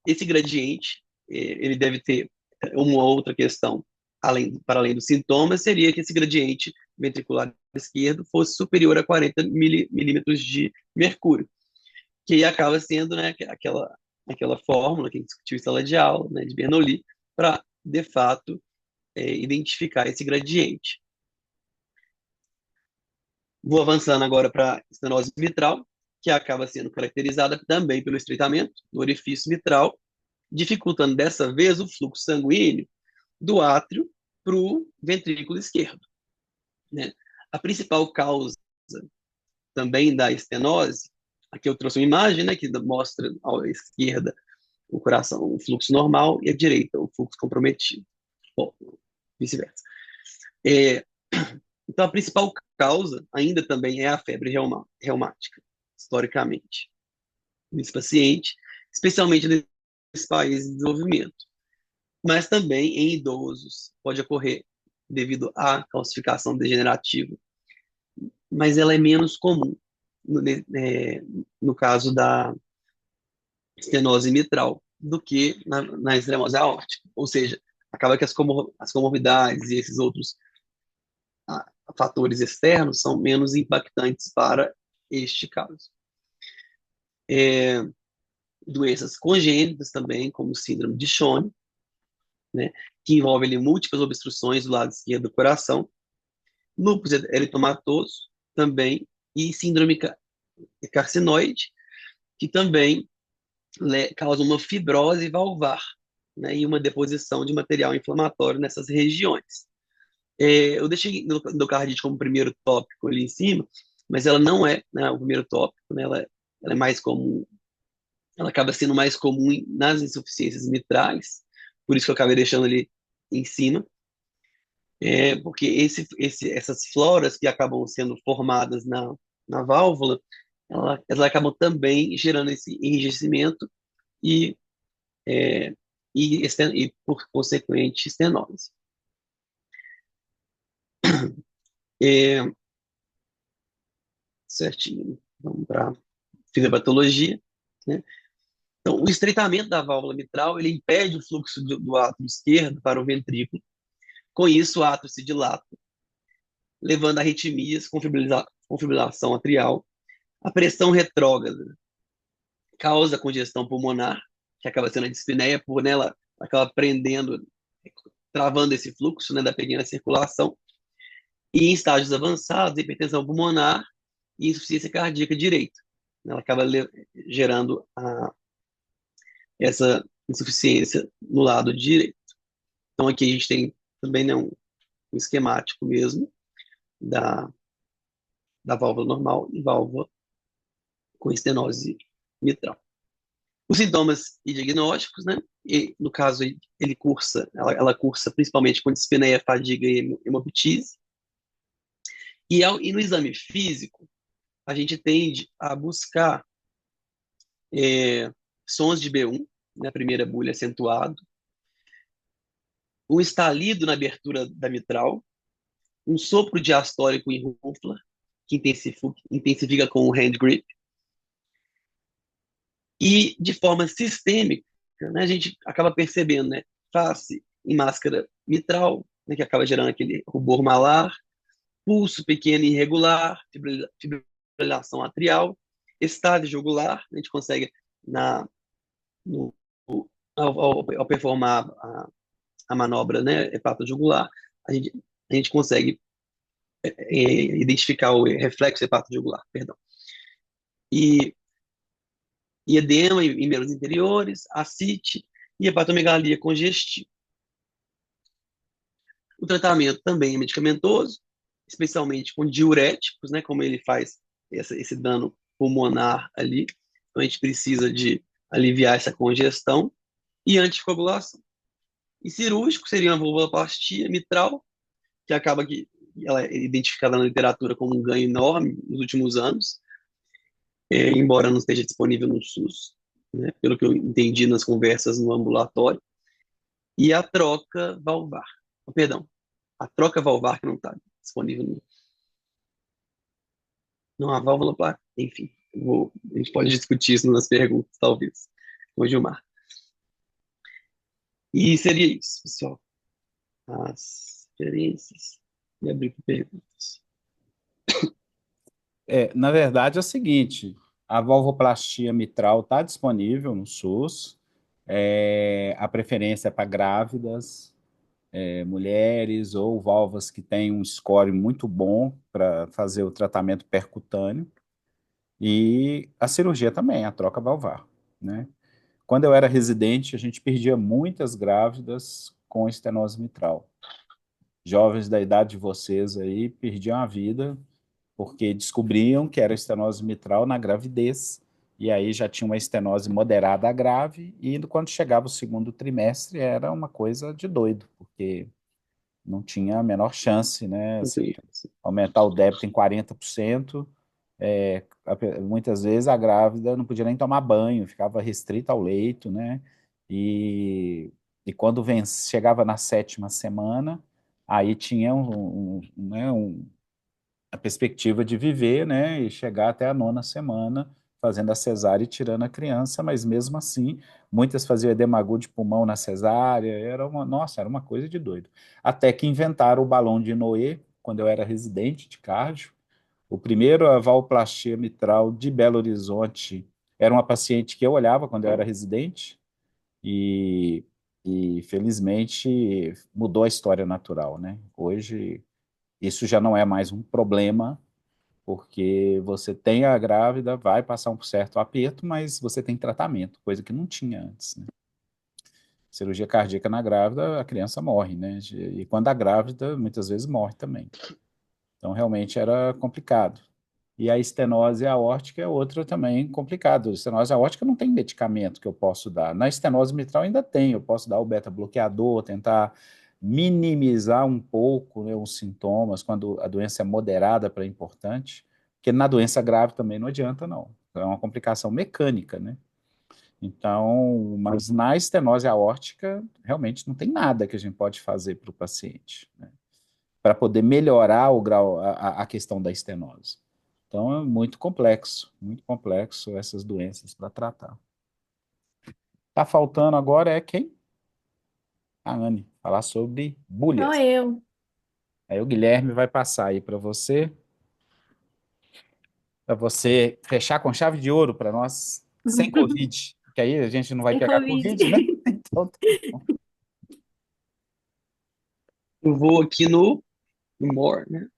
[SPEAKER 7] Esse gradiente, ele deve ter uma outra questão, para além dos sintomas, seria que esse gradiente ventricular esquerdo fosse superior a 40 milímetros de mercúrio, que acaba sendo, né, aquela fórmula que a gente discutiu em sala de aula, né, de Bernoulli, para, de fato, identificar esse gradiente. Vou avançando agora para a estenose mitral, que acaba sendo caracterizada também pelo estreitamento do orifício mitral, dificultando dessa vez o fluxo sanguíneo do átrio para o ventrículo esquerdo, né? A principal causa também da estenose, aqui eu trouxe uma imagem, né, que mostra à esquerda o coração, o fluxo normal, e à direita o fluxo comprometido. Bom, vice-versa. Então, a principal causa ainda também é a febre reumática, historicamente, nesse paciente, especialmente nesses países em desenvolvimento. Mas também em idosos pode ocorrer devido à calcificação degenerativa, mas ela é menos comum no caso da estenose mitral do que na extremose aórtica. Ou seja, acaba que as comorbidades e esses outros fatores externos são menos impactantes para este caso. Doenças congênitas também, como síndrome de Shone, né, que envolve ali múltiplas obstruções do lado esquerdo do coração, lúpus eritomatoso também, e síndrome carcinoide, que também causa uma fibrose valvar, né, e uma deposição de material inflamatório nessas regiões. Eu deixei endocardite como primeiro tópico ali em cima, mas ela não é, né, o primeiro tópico, né, ela é mais comum, ela acaba sendo mais comum nas insuficiências mitrais, por isso que eu acabei deixando ali em cima, porque essas floras que acabam sendo formadas na válvula, elas acabam também gerando esse enrijecimento e, por consequente, estenose. Certinho. Vamos para fisiopatologia, né? Então, o estreitamento da válvula mitral, ele impede o fluxo do átrio esquerdo para o ventrículo. Com isso, o átrio se dilata, levando a arritmias com fibrilação atrial. A pressão retrógrada causa congestão pulmonar, que acaba sendo a dispneia, por nela acaba prendendo, travando esse fluxo, né, da pequena circulação. E em estágios avançados, hipertensão pulmonar e insuficiência cardíaca direita. Ela acaba gerando essa insuficiência no lado direito. Então, aqui a gente tem também, né, um esquemático mesmo da válvula normal e válvula com estenose mitral. Os sintomas e diagnósticos, né? E, no caso, ela cursa principalmente com dispneia, fadiga e hemoptise. E no exame físico, a gente tende a buscar sons de B1, na primeira bulha acentuado, um estalido na abertura da mitral, um sopro diastólico em rúfula, que intensifica com o hand grip, e de forma sistêmica, né, a gente acaba percebendo, né, face em máscara mitral, né, que acaba gerando aquele rubor malar, pulso pequeno e irregular, fibrilação atrial, estase jugular, a gente consegue, na, no, ao performar a manobra, né, hepatojugular, a gente consegue identificar o reflexo hepatojugular, perdão. E edema em membros inferiores, ascite e hepatomegalia congestiva. O tratamento também é medicamentoso, especialmente com diuréticos, né, como ele faz esse dano pulmonar ali. Então, a gente precisa de aliviar essa congestão e anticoagulação. E cirúrgico seria uma vulvoplastia mitral, que acaba que ela é identificada na literatura como um ganho enorme nos últimos anos, embora não esteja disponível no SUS, né, pelo que eu entendi nas conversas no ambulatório. E a troca valvar. Perdão, a troca valvar que não está disponível no... Não, a válvula, enfim, a gente pode discutir isso nas perguntas, talvez, com o Gilmar. E seria isso, pessoal. As referências. E abrir para perguntas.
[SPEAKER 1] Na verdade é o seguinte, a valvoplastia mitral está disponível no SUS, a preferência é para grávidas, mulheres ou válvulas que têm um score muito bom para fazer o tratamento percutâneo, e a cirurgia também, a troca valvar, né? Quando eu era residente, a gente perdia muitas grávidas com estenose mitral. Jovens da idade de vocês aí perdiam a vida porque descobriam que era estenose mitral na gravidez, e aí já tinha uma estenose moderada a grave, e quando chegava o segundo trimestre era uma coisa de doido, porque não tinha a menor chance, né? Você aumentar o débito em 40%, muitas vezes a grávida não podia nem tomar banho, ficava restrita ao leito, né? E quando chegava na sétima semana, aí tinha né, a perspectiva de viver, né, e chegar até a nona semana fazendo a cesárea e tirando a criança, mas mesmo assim, muitas faziam edema agudo de pulmão na cesárea, nossa, era uma coisa de doido. Até que inventaram o balão de Noé, quando eu era residente de cardio. O primeiro, a valvoplastia mitral de Belo Horizonte, era uma paciente que eu olhava quando eu era residente, e, e felizmente mudou a história natural, né? Hoje, isso já não é mais um problema, porque você tem a grávida, vai passar um certo aperto, mas você tem tratamento, coisa que não tinha antes, né? Cirurgia cardíaca na grávida, a criança morre, né? E quando a grávida, muitas vezes morre também. Então, realmente era complicado. E a estenose aórtica é outra também complicado. A estenose aórtica não tem medicamento que eu posso dar. Na estenose mitral ainda tem, eu posso dar o beta-bloqueador, tentar minimizar um pouco, né, os sintomas, quando a doença é moderada para importante, porque na doença grave também não adianta, não. É uma complicação mecânica, né? Então, mas na estenose aórtica, realmente não tem nada que a gente pode fazer para o paciente, né, para poder melhorar o grau, a questão da estenose. Então, é muito complexo essas doenças para tratar. Tá faltando agora é quem? A Anne, falar sobre
[SPEAKER 6] Sou
[SPEAKER 1] bulhas.
[SPEAKER 6] eu.
[SPEAKER 1] Aí o Guilherme vai passar aí para você fechar com chave de ouro para nós, sem Covid, que aí a gente não vai
[SPEAKER 6] Sem
[SPEAKER 1] pegar
[SPEAKER 6] Covid.
[SPEAKER 1] Covid, né? Então, tá bom.
[SPEAKER 7] Eu vou aqui no More, né?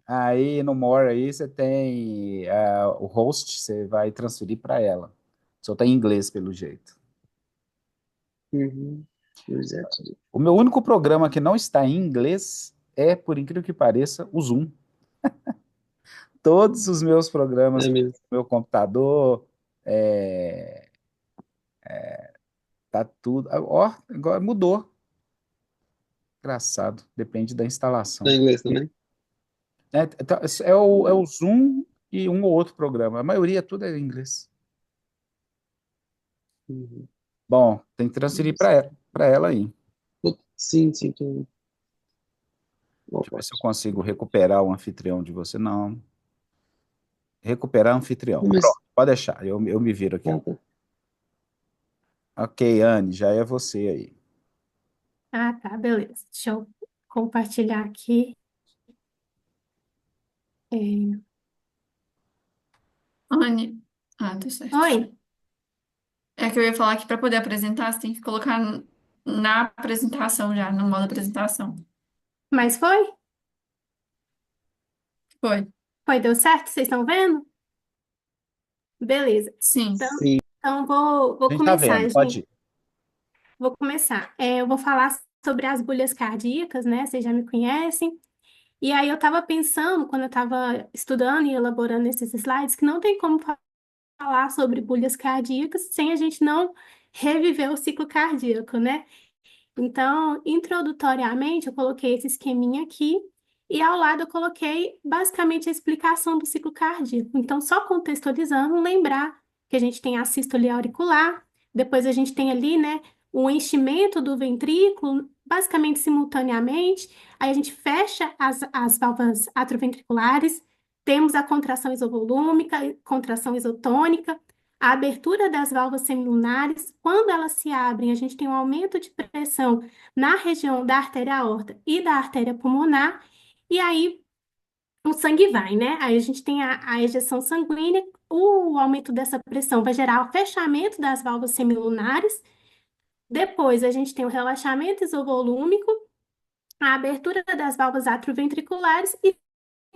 [SPEAKER 1] Aí no More aí você tem o host, você vai transferir para ela. Só tem em inglês pelo jeito.
[SPEAKER 7] Uhum. Exato.
[SPEAKER 1] O meu único programa que não está em inglês é, por incrível que pareça, o Zoom. Todos os meus programas
[SPEAKER 7] É
[SPEAKER 1] no
[SPEAKER 7] mesmo.
[SPEAKER 1] meu computador, É, tá tudo. Ó, agora mudou. Engraçado. Depende da
[SPEAKER 7] Tá em
[SPEAKER 1] instalação.
[SPEAKER 7] inglês também?
[SPEAKER 1] É o Zoom e um ou outro programa. A maioria tudo é em inglês.
[SPEAKER 7] Uhum.
[SPEAKER 1] Bom, tem que transferir para ela aí.
[SPEAKER 7] Sim, sim, tô. Ó,
[SPEAKER 1] Deixa eu ver se eu
[SPEAKER 7] ótimo.
[SPEAKER 1] consigo recuperar o anfitrião de você. Não. Recuperar anfitrião.
[SPEAKER 7] Não, mas,
[SPEAKER 1] Pronto, pode deixar. Eu me viro aqui.
[SPEAKER 7] ah, tá.
[SPEAKER 1] Ok, Anne, já é você aí.
[SPEAKER 6] Ah, tá, beleza. Deixa eu compartilhar aqui. É,
[SPEAKER 4] Anne. Ah, tá certo.
[SPEAKER 6] Oi,
[SPEAKER 4] É que eu ia falar que para poder apresentar, você tem que colocar na apresentação já, no modo apresentação.
[SPEAKER 6] mas foi?
[SPEAKER 4] Foi.
[SPEAKER 6] Foi, deu certo? Vocês estão vendo? Beleza.
[SPEAKER 4] Sim.
[SPEAKER 6] Então,
[SPEAKER 7] Sim.
[SPEAKER 6] então vou
[SPEAKER 1] A gente tá
[SPEAKER 6] começar,
[SPEAKER 1] vendo, pode
[SPEAKER 6] gente.
[SPEAKER 1] ir.
[SPEAKER 6] Vou começar. Eu vou falar sobre as bolhas cardíacas, né? Vocês já me conhecem. E aí eu estava pensando, quando eu estava estudando e elaborando esses slides, que não tem como falar sobre bolhas cardíacas sem a gente não reviver o ciclo cardíaco, né? Então, introdutoriamente, eu coloquei esse esqueminha aqui e ao lado eu coloquei basicamente a explicação do ciclo cardíaco. Então, só contextualizando, lembrar que a gente tem a sístole auricular, depois a gente tem ali, né, o enchimento do ventrículo, basicamente simultaneamente, aí a gente fecha as válvulas atrioventriculares, temos a contração isovolúmica, contração isotônica, a abertura das válvulas semilunares, quando elas se abrem, a gente tem um aumento de pressão na região da artéria aorta e da artéria pulmonar, e aí o sangue vai, né? Aí a gente tem a ejeção sanguínea, o aumento dessa pressão vai gerar o fechamento das válvulas semilunares, depois a gente tem o relaxamento isovolúmico, a abertura das válvulas atrioventriculares e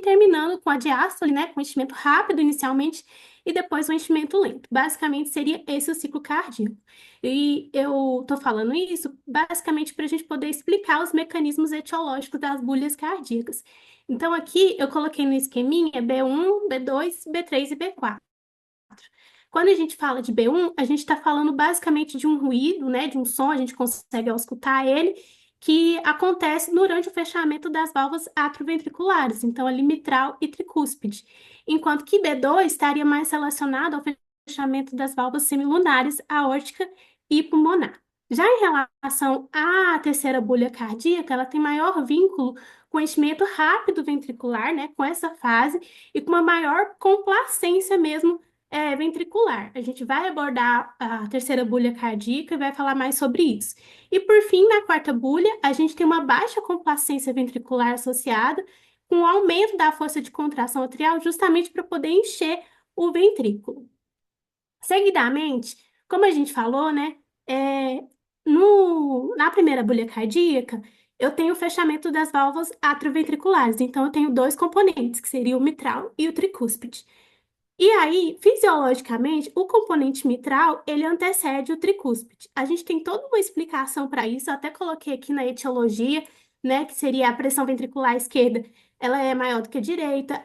[SPEAKER 6] terminando com a diástole, né, com enchimento rápido inicialmente e depois o enchimento lento. Basicamente seria esse o ciclo cardíaco. E eu tô falando isso basicamente para a gente poder explicar os mecanismos etiológicos das bolhas cardíacas. Então aqui eu coloquei no esqueminha B1, B2, B3 e B4. Quando a gente fala de B1, a gente está falando basicamente de um ruído, né, de um som, a gente consegue escutar ele, que acontece durante o fechamento das válvulas atrioventriculares, então ali mitral e tricúspide. Enquanto que B2 estaria mais relacionado ao fechamento das válvulas semilunares, aórtica e pulmonar. Já em relação à terceira bolha cardíaca, ela tem maior vínculo com o enchimento rápido ventricular, né, com essa fase, e com uma maior complacência mesmo ventricular. A gente vai abordar a terceira bolha cardíaca e vai falar mais sobre isso. E por fim, na quarta bolha, a gente tem uma baixa complacência ventricular associada com o aumento da força de contração atrial, justamente para poder encher o ventrículo. Seguidamente, como a gente falou, né, é, na primeira bolha cardíaca, eu tenho o fechamento das válvulas atrioventriculares. Então, eu tenho dois componentes, que seria o mitral e o tricúspide. E aí, fisiologicamente, o componente mitral, ele antecede o tricúspide. A gente tem toda uma explicação para isso, eu até coloquei aqui na etiologia, né, que seria a pressão ventricular esquerda, ela é maior do que a direita.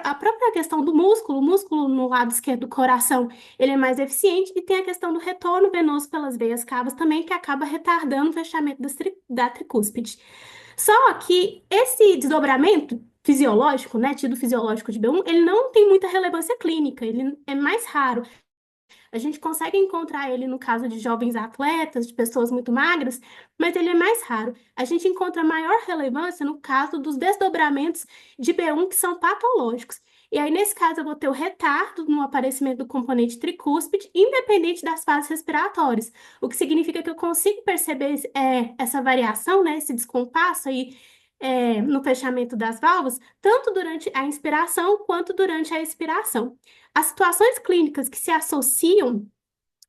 [SPEAKER 6] A própria questão do músculo, o músculo no lado esquerdo do coração, ele é mais eficiente, e tem a questão do retorno venoso pelas veias cavas também, que acaba retardando o fechamento da tricúspide. Só que esse desdobramento fisiológico, né, tido fisiológico de B1, ele não tem muita relevância clínica, ele é mais raro. A gente consegue encontrar ele no caso de jovens atletas, de pessoas muito magras, mas ele é mais raro. A gente encontra maior relevância no caso dos desdobramentos de B1 que são patológicos. E aí, nesse caso, eu vou ter o retardo no aparecimento do componente tricúspide, independente das fases respiratórias, o que significa que eu consigo perceber essa variação, né, esse descompasso aí no fechamento das válvulas, tanto durante a inspiração quanto durante a expiração. As situações clínicas que se associam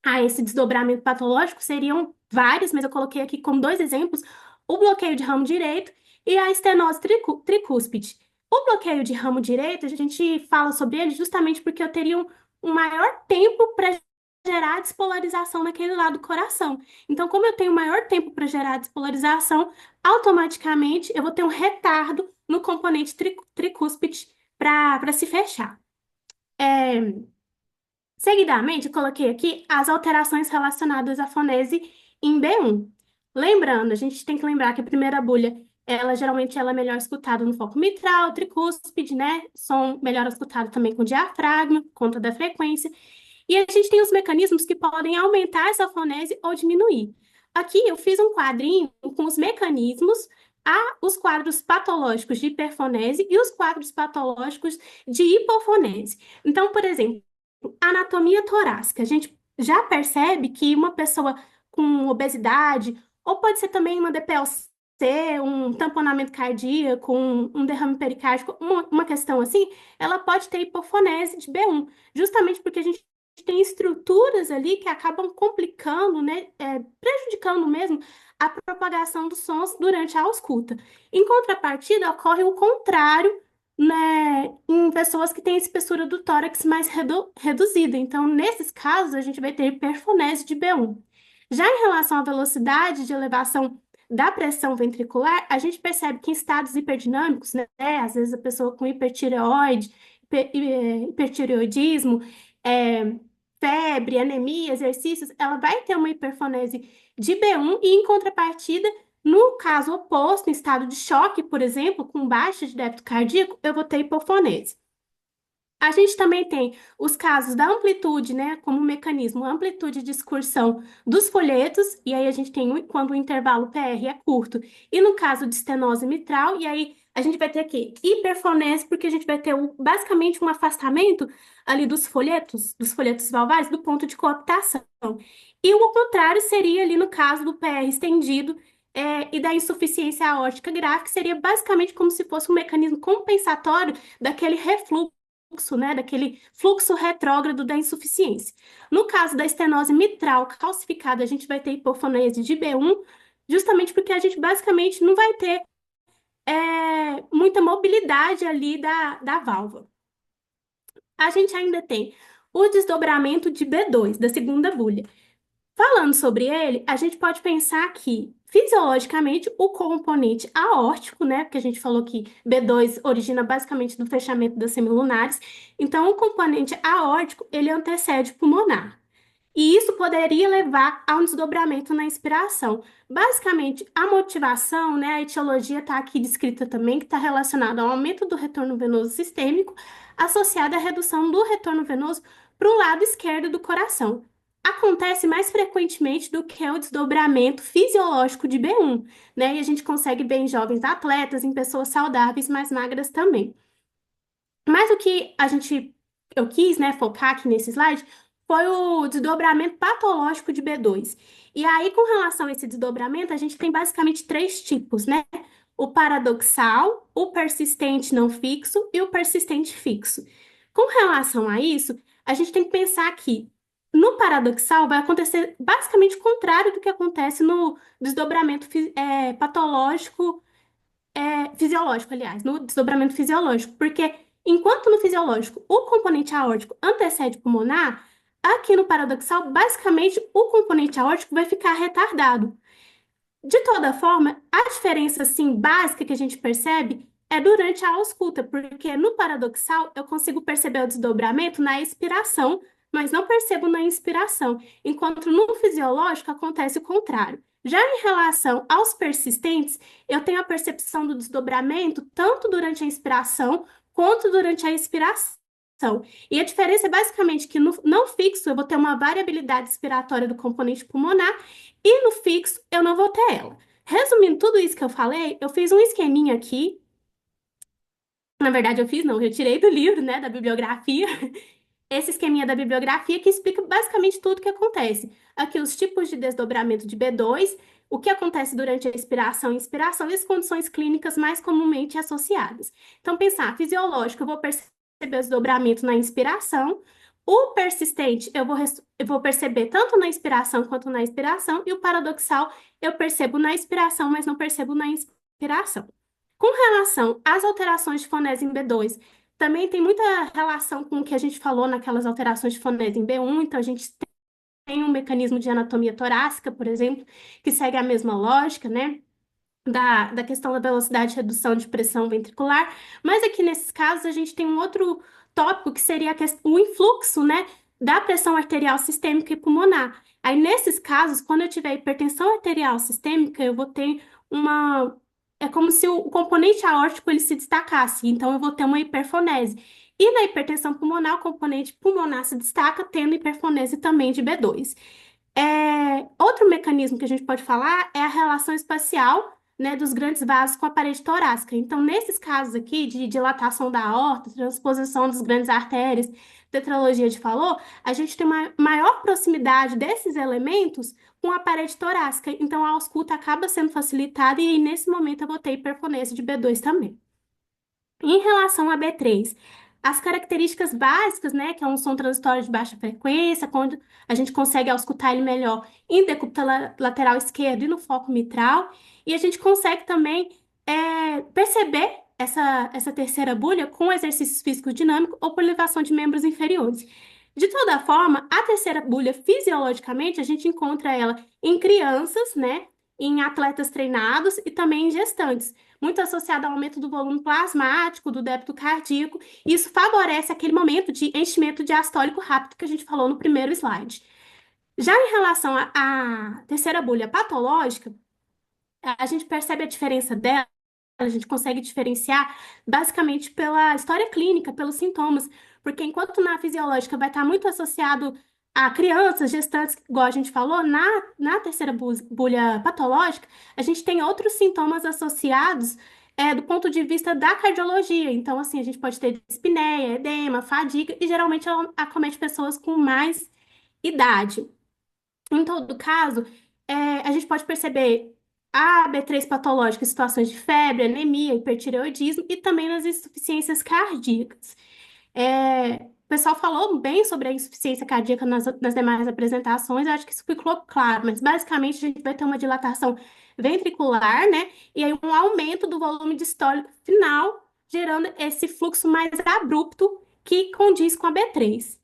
[SPEAKER 6] a esse desdobramento patológico seriam várias, mas eu coloquei aqui como dois exemplos: o bloqueio de ramo direito e a estenose tricúspide. O bloqueio de ramo direito, a gente fala sobre ele justamente porque eu teria um maior tempo para gerar despolarização naquele lado do coração. Então, como eu tenho maior tempo para gerar despolarização, automaticamente eu vou ter um retardo no componente tricúspide para se fechar. É, Seguidamente, eu coloquei aqui as alterações relacionadas à fonese em B1. Lembrando, a gente tem que lembrar que a primeira bulha, ela geralmente ela é melhor escutada no foco mitral, tricúspide, né? Som melhor escutado também com diafragma, por conta da frequência. E a gente tem os mecanismos que podem aumentar essa fonese ou diminuir. Aqui eu fiz um quadrinho com os mecanismos, os quadros patológicos de hiperfonese e os quadros patológicos de hipofonese. Então, por exemplo, anatomia torácica. A gente já percebe que uma pessoa com obesidade, ou pode ser também uma DPLC, um tamponamento cardíaco, um derrame pericárdico, uma questão assim, ela pode ter hipofonese de B1, justamente porque a gente tem estruturas ali que acabam complicando, né, prejudicando mesmo a propagação dos sons durante a ausculta. Em contrapartida, ocorre o contrário, né, em pessoas que têm a espessura do tórax mais reduzida. Então, nesses casos, a gente vai ter hiperfonese de B1. Já em relação à velocidade de elevação da pressão ventricular, a gente percebe que em estados hiperdinâmicos, né, às vezes a pessoa com hipertireoide, hipertireoidismo, é, febre, anemia, exercícios, ela vai ter uma hiperfonese de B1 e, em contrapartida, no caso oposto, em estado de choque, por exemplo, com baixa de débito cardíaco, eu vou ter hipofonese. A gente também tem os casos da amplitude, né, como mecanismo, amplitude de excursão dos folhetos, e aí a gente tem quando o intervalo PR é curto, e no caso de estenose mitral, e aí a gente vai ter aqui hiperfonese, porque a gente vai ter basicamente um afastamento ali dos folhetos valvares, do ponto de cooptação. E o contrário seria ali no caso do PR estendido, e da insuficiência aórtica grave, que seria basicamente como se fosse um mecanismo compensatório daquele refluxo, né, daquele fluxo retrógrado da insuficiência. No caso da estenose mitral calcificada, a gente vai ter hipofonese de B1, justamente porque a gente basicamente não vai ter muita mobilidade ali da válvula. A gente ainda tem o desdobramento de B2, da segunda bulha. Falando sobre ele, a gente pode pensar que, fisiologicamente, o componente aórtico, né, que a gente falou que B2 origina basicamente do fechamento das semilunares, então o componente aórtico, ele antecede o pulmonar. E isso poderia levar a um desdobramento na inspiração. Basicamente, a motivação, né, a etiologia está aqui descrita também, que está relacionada ao aumento do retorno venoso sistêmico, associada à redução do retorno venoso para o lado esquerdo do coração. Acontece mais frequentemente do que o desdobramento fisiológico de B1, né? E a gente consegue ver em jovens atletas, em pessoas saudáveis, mais magras também. Mas o que eu quis, né, focar aqui nesse slide foi o desdobramento patológico de B2. E aí, com relação a esse desdobramento, a gente tem basicamente três tipos, né? O paradoxal, o persistente não fixo e o persistente fixo. Com relação a isso, a gente tem que pensar que no paradoxal vai acontecer basicamente o contrário do que acontece no desdobramento patológico fisiológico, aliás, no desdobramento fisiológico, porque enquanto no fisiológico o componente aórtico antecede o pulmonar, aqui no paradoxal, basicamente o componente aórtico vai ficar retardado. De toda forma, a diferença assim básica que a gente percebe é durante a ausculta, porque no paradoxal eu consigo perceber o desdobramento na expiração, mas não percebo na inspiração, enquanto no fisiológico acontece o contrário. Já em relação aos persistentes, eu tenho a percepção do desdobramento tanto durante a inspiração quanto durante a expiração. E a diferença é basicamente que no não fixo eu vou ter uma variabilidade expiratória do componente pulmonar e no fixo eu não vou ter ela. Resumindo tudo isso que eu falei, eu fiz um esqueminha aqui. Na verdade, eu fiz, não, eu tirei do livro, né, da bibliografia, esse esqueminha da bibliografia que explica basicamente tudo o que acontece. Aqui os tipos de desdobramento de B2, o que acontece durante a expiração e inspiração e as condições clínicas mais comumente associadas. Então, pensar fisiológico, eu vou perceber o desdobramento na inspiração, o persistente eu vou perceber tanto na inspiração quanto na expiração, e o paradoxal eu percebo na expiração, mas não percebo na inspiração. Com relação às alterações de fonese em B2, também tem muita relação com o que a gente falou naquelas alterações de fonese em B1, então a gente tem um mecanismo de anatomia torácica, por exemplo, que segue a mesma lógica, né? Da questão da velocidade de redução de pressão ventricular, mas aqui nesses casos a gente tem um outro tópico que seria o influxo, né, da pressão arterial sistêmica e pulmonar. Aí, nesses casos, quando eu tiver hipertensão arterial sistêmica, eu vou ter uma. É como se o componente aórtico ele se destacasse, então eu vou ter uma hiperfonese. E na hipertensão pulmonar, o componente pulmonar se destaca, tendo hiperfonese também de B2. Outro mecanismo que a gente pode falar é a relação espacial, né, dos grandes vasos com a parede torácica. Então, nesses casos aqui de dilatação da aorta, transposição das grandes artérias, tetralogia de Fallot, a gente tem uma maior proximidade desses elementos com a parede torácica. Então, a ausculta acaba sendo facilitada e aí, nesse momento eu vou ter hiperfonese de B2 também. Em relação a B3, as características básicas, né, que é um som transitório de baixa frequência, quando a gente consegue auscultar ele melhor em decúbito lateral esquerdo e no foco mitral, e a gente consegue também perceber essa terceira bulha com exercícios físicos dinâmicos ou por elevação de membros inferiores. De toda forma, a terceira bulha, fisiologicamente, a gente encontra ela em crianças, né, em atletas treinados e também em gestantes muito associado ao aumento do volume plasmático, do débito cardíaco, e isso favorece aquele momento de enchimento diastólico rápido que a gente falou no primeiro slide. Já em relação à terceira bolha patológica, a gente percebe a diferença dela, a gente consegue diferenciar basicamente pela história clínica, pelos sintomas, porque enquanto na fisiológica vai estar muito associado a crianças, gestantes, igual a gente falou, na terceira bolha patológica, a gente tem outros sintomas associados do ponto de vista da cardiologia. Então, assim, a gente pode ter dispneia, edema, fadiga, e geralmente ela acomete pessoas com mais idade. Em todo caso, a gente pode perceber a B3 patológica em situações de febre, anemia, hipertireoidismo e também nas insuficiências cardíacas. O pessoal falou bem sobre a insuficiência cardíaca nas demais apresentações, eu acho que isso ficou claro, mas basicamente a gente vai ter uma dilatação ventricular, né? E aí um aumento do volume distólico final, gerando esse fluxo mais abrupto que condiz com a B3.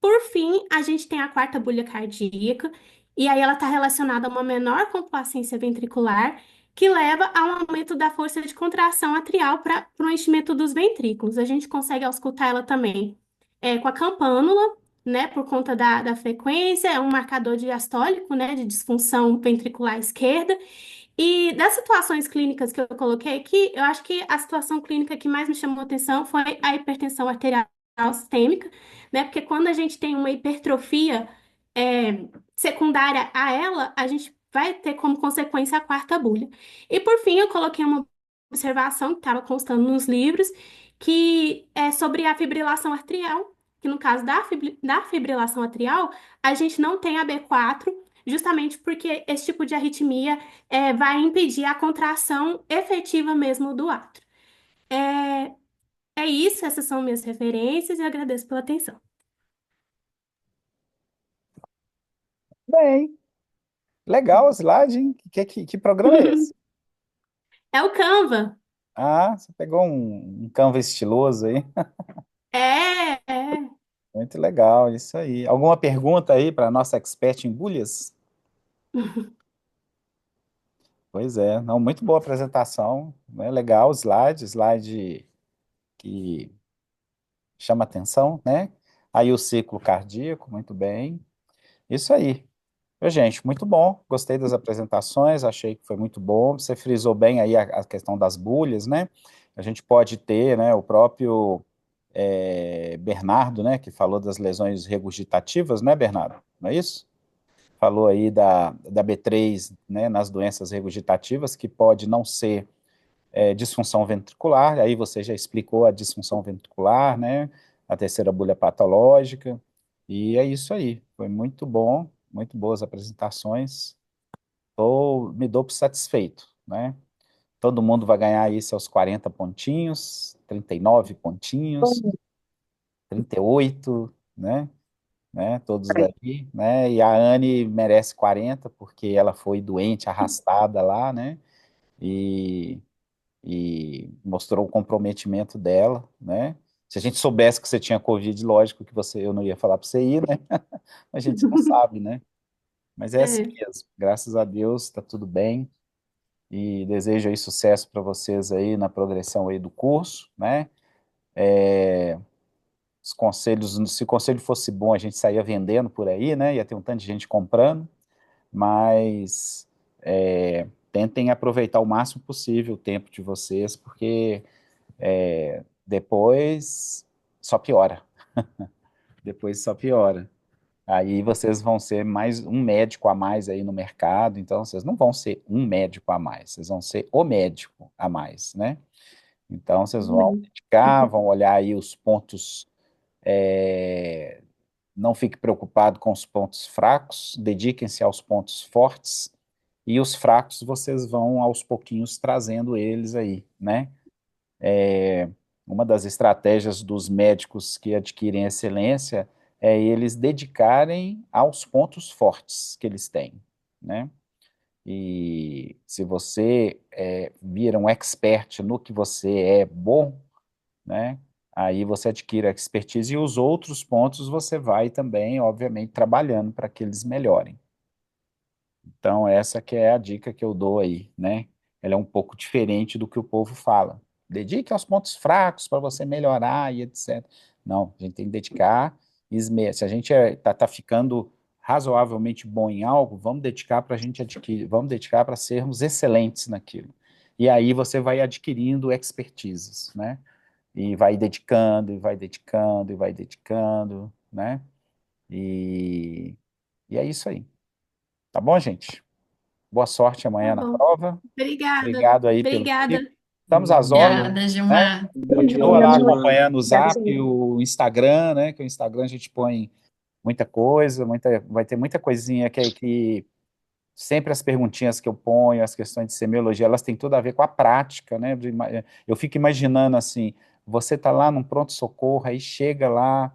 [SPEAKER 6] Por fim, a gente tem a quarta bolha cardíaca, e aí ela está relacionada a uma menor complacência ventricular, que leva a um aumento da força de contração atrial para o enchimento dos ventrículos. A gente consegue auscultar ela também com a campânula, né, por conta da frequência, é um marcador diastólico, né, de disfunção ventricular esquerda. E das situações clínicas que eu coloquei aqui, eu acho que a situação clínica que mais me chamou a atenção foi a hipertensão arterial sistêmica, né? Porque quando a gente tem uma hipertrofia secundária a ela, a gente vai ter como consequência a quarta bulha. E por fim, eu coloquei uma observação que estava constando nos livros, que é sobre a fibrilação arterial, que no caso da fibrilação atrial, a gente não tem a B4, justamente porque esse tipo de arritmia vai impedir a contração efetiva mesmo do átrio. É isso, essas são minhas referências e eu agradeço pela atenção.
[SPEAKER 1] Bem, legal o slide, hein? Que programa é esse?
[SPEAKER 6] É o Canva.
[SPEAKER 1] Ah, você pegou um Canva estiloso aí.
[SPEAKER 6] É.
[SPEAKER 1] Muito legal, isso aí. Alguma pergunta aí para a nossa expert em bulhas? Pois é, não, muito boa apresentação, né? Legal, slide que chama atenção, né? Aí o ciclo cardíaco, muito bem. Isso aí. Ô, gente, muito bom. Gostei das apresentações, achei que foi muito bom. Você frisou bem aí a questão das bulhas, né? A gente pode ter, né, o próprio Bernardo, né, que falou das lesões regurgitativas, né, Bernardo? Não é isso? Falou aí da B3, né, nas doenças regurgitativas, que pode não ser disfunção ventricular, aí você já explicou a disfunção ventricular, né, a terceira bulha patológica, e é isso aí. Foi muito bom, muito boas apresentações. Me dou por satisfeito, né? Todo mundo vai ganhar aí seus 40 pontinhos, 39 pontinhos, 38, né? Todos aí, né? E a Anne merece 40 porque ela foi doente, arrastada lá, né? E, e mostrou o comprometimento dela, né? Se a gente soubesse que você tinha Covid, lógico que eu não ia falar para você ir, né? A gente não sabe, né? Mas é assim
[SPEAKER 6] É.
[SPEAKER 1] mesmo. Graças a Deus, está tudo bem. E desejo aí sucesso para vocês aí na progressão aí do curso, né? os conselhos, se o conselho fosse bom, a gente saía vendendo por aí, né? Ia ter um tanto de gente comprando, mas tentem aproveitar o máximo possível o tempo de vocês, porque depois só piora. Depois só piora. Aí vocês vão ser mais um médico a mais aí no mercado, então vocês não vão ser um médico a mais, vocês vão ser o médico a mais, né? Então vocês vão
[SPEAKER 6] Uhum.
[SPEAKER 1] dedicar, vão olhar aí os pontos, é, não fique preocupado com os pontos fracos, dediquem-se aos pontos fortes, e os fracos vocês vão aos pouquinhos trazendo eles aí, né? Uma das estratégias dos médicos que adquirem excelência é eles dedicarem aos pontos fortes que eles têm, né? E se você vira um expert no que você é bom, né? Aí você adquire a expertise e os outros pontos você vai também, obviamente, trabalhando para que eles melhorem. Então, essa que é a dica que eu dou aí, né? Ela é um pouco diferente do que o povo fala. Dedique aos pontos fracos para você melhorar e etc. Não, a gente tem que dedicar, se a gente tá ficando razoavelmente bom em algo, vamos dedicar para a gente adquirir, vamos dedicar para sermos excelentes naquilo. E aí você vai adquirindo expertises, né? E vai dedicando, e vai dedicando, e vai dedicando, né? E, e é isso aí. Tá bom, gente? Boa sorte
[SPEAKER 6] Tá
[SPEAKER 1] amanhã na
[SPEAKER 6] bom.
[SPEAKER 1] prova.
[SPEAKER 6] Obrigada.
[SPEAKER 1] Obrigado aí pelo
[SPEAKER 6] Obrigada.
[SPEAKER 1] feedback. Estamos às ordens,
[SPEAKER 2] Obrigada,
[SPEAKER 1] né?
[SPEAKER 2] Gilmar.
[SPEAKER 1] Continua
[SPEAKER 7] Obrigado,
[SPEAKER 1] lá
[SPEAKER 7] Gilmar.
[SPEAKER 1] acompanhando o
[SPEAKER 3] Obrigada,
[SPEAKER 1] Zap,
[SPEAKER 3] Gilmar.
[SPEAKER 1] o Instagram, né? Que o Instagram a gente põe muita coisa, vai ter muita coisinha que sempre as perguntinhas que eu ponho, as questões de semiologia, elas têm tudo a ver com a prática, né? Eu fico imaginando assim, você está lá num pronto-socorro, aí chega lá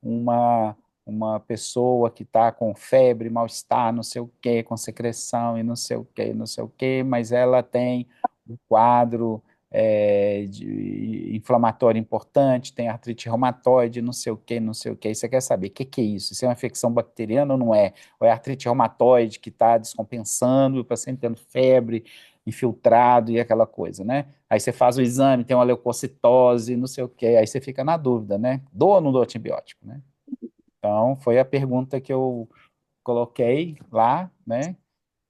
[SPEAKER 1] uma, uma pessoa que está com febre, mal-estar, não sei o quê, com secreção e não sei o quê, não sei o quê, mas ela tem um quadro inflamatório importante, tem artrite reumatoide, não sei o quê, não sei o quê. E você quer saber o que, que é isso? Isso é uma infecção bacteriana ou não é? Ou é artrite reumatoide que está descompensando, o paciente tendo febre, infiltrado e aquela coisa, né? Aí você faz o exame, tem uma leucocitose, não sei o quê, aí você fica na dúvida, né? Dou ou não dou antibiótico, né? Então, foi a pergunta que eu coloquei lá, né?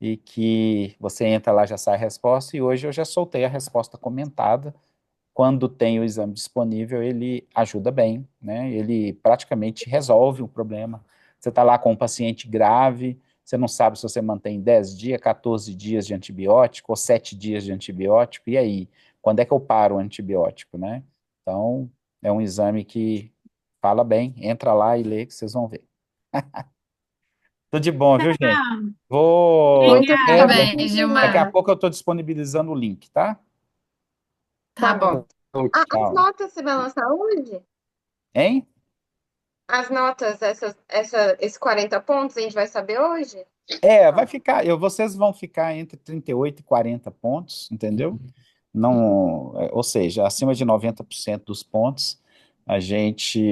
[SPEAKER 1] E que você entra lá, já sai a resposta, e hoje eu já soltei a resposta comentada. Quando tem o exame disponível, ele ajuda bem, né? Ele praticamente resolve o problema. Você está lá com um paciente grave, você não sabe se você mantém 10 dias, 14 dias de antibiótico ou 7 dias de antibiótico, e aí? Quando é que eu paro o antibiótico, né? Então, é um exame que fala bem, entra lá e lê que vocês vão ver. Tudo de bom, viu, gente?
[SPEAKER 6] Tchau.
[SPEAKER 1] Vou.
[SPEAKER 3] Muito
[SPEAKER 2] Muito
[SPEAKER 6] Obrigada.
[SPEAKER 2] bem,
[SPEAKER 1] Daqui a
[SPEAKER 3] obrigada.
[SPEAKER 2] Gilmar.
[SPEAKER 1] pouco eu estou disponibilizando o link, tá?
[SPEAKER 2] Tá
[SPEAKER 3] Tá
[SPEAKER 2] bom.
[SPEAKER 3] bom. As
[SPEAKER 1] Tchau.
[SPEAKER 3] notas você vai lançar hoje?
[SPEAKER 1] Hein?
[SPEAKER 3] As notas, esses 40 pontos, a gente vai saber hoje?
[SPEAKER 1] Vai ficar, vocês vão ficar entre 38 e 40 pontos, entendeu? Não, ou seja, acima de 90% dos pontos,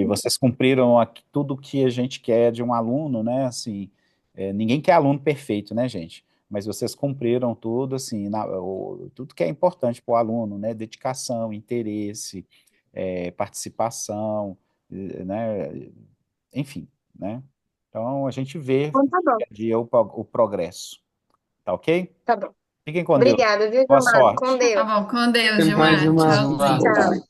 [SPEAKER 1] vocês cumpriram tudo o que a gente quer de um aluno, né? Assim, ninguém quer aluno perfeito, né, gente? Mas vocês cumpriram tudo, assim, tudo que é importante para o aluno, né? Dedicação, interesse, participação, né? Enfim, né? Então a gente vê
[SPEAKER 3] Então tá bom.
[SPEAKER 1] dia a dia o progresso, tá ok?
[SPEAKER 3] Tá bom.
[SPEAKER 1] Fiquem com Deus.
[SPEAKER 3] Obrigada, viu,
[SPEAKER 1] Boa
[SPEAKER 3] Gilmar? Com
[SPEAKER 1] sorte.
[SPEAKER 2] Tá
[SPEAKER 3] Deus.
[SPEAKER 2] bom, com Deus,
[SPEAKER 7] Até mais,
[SPEAKER 2] Gilmar.
[SPEAKER 7] Gilmar.
[SPEAKER 2] Tchauzinho.
[SPEAKER 3] Tchau.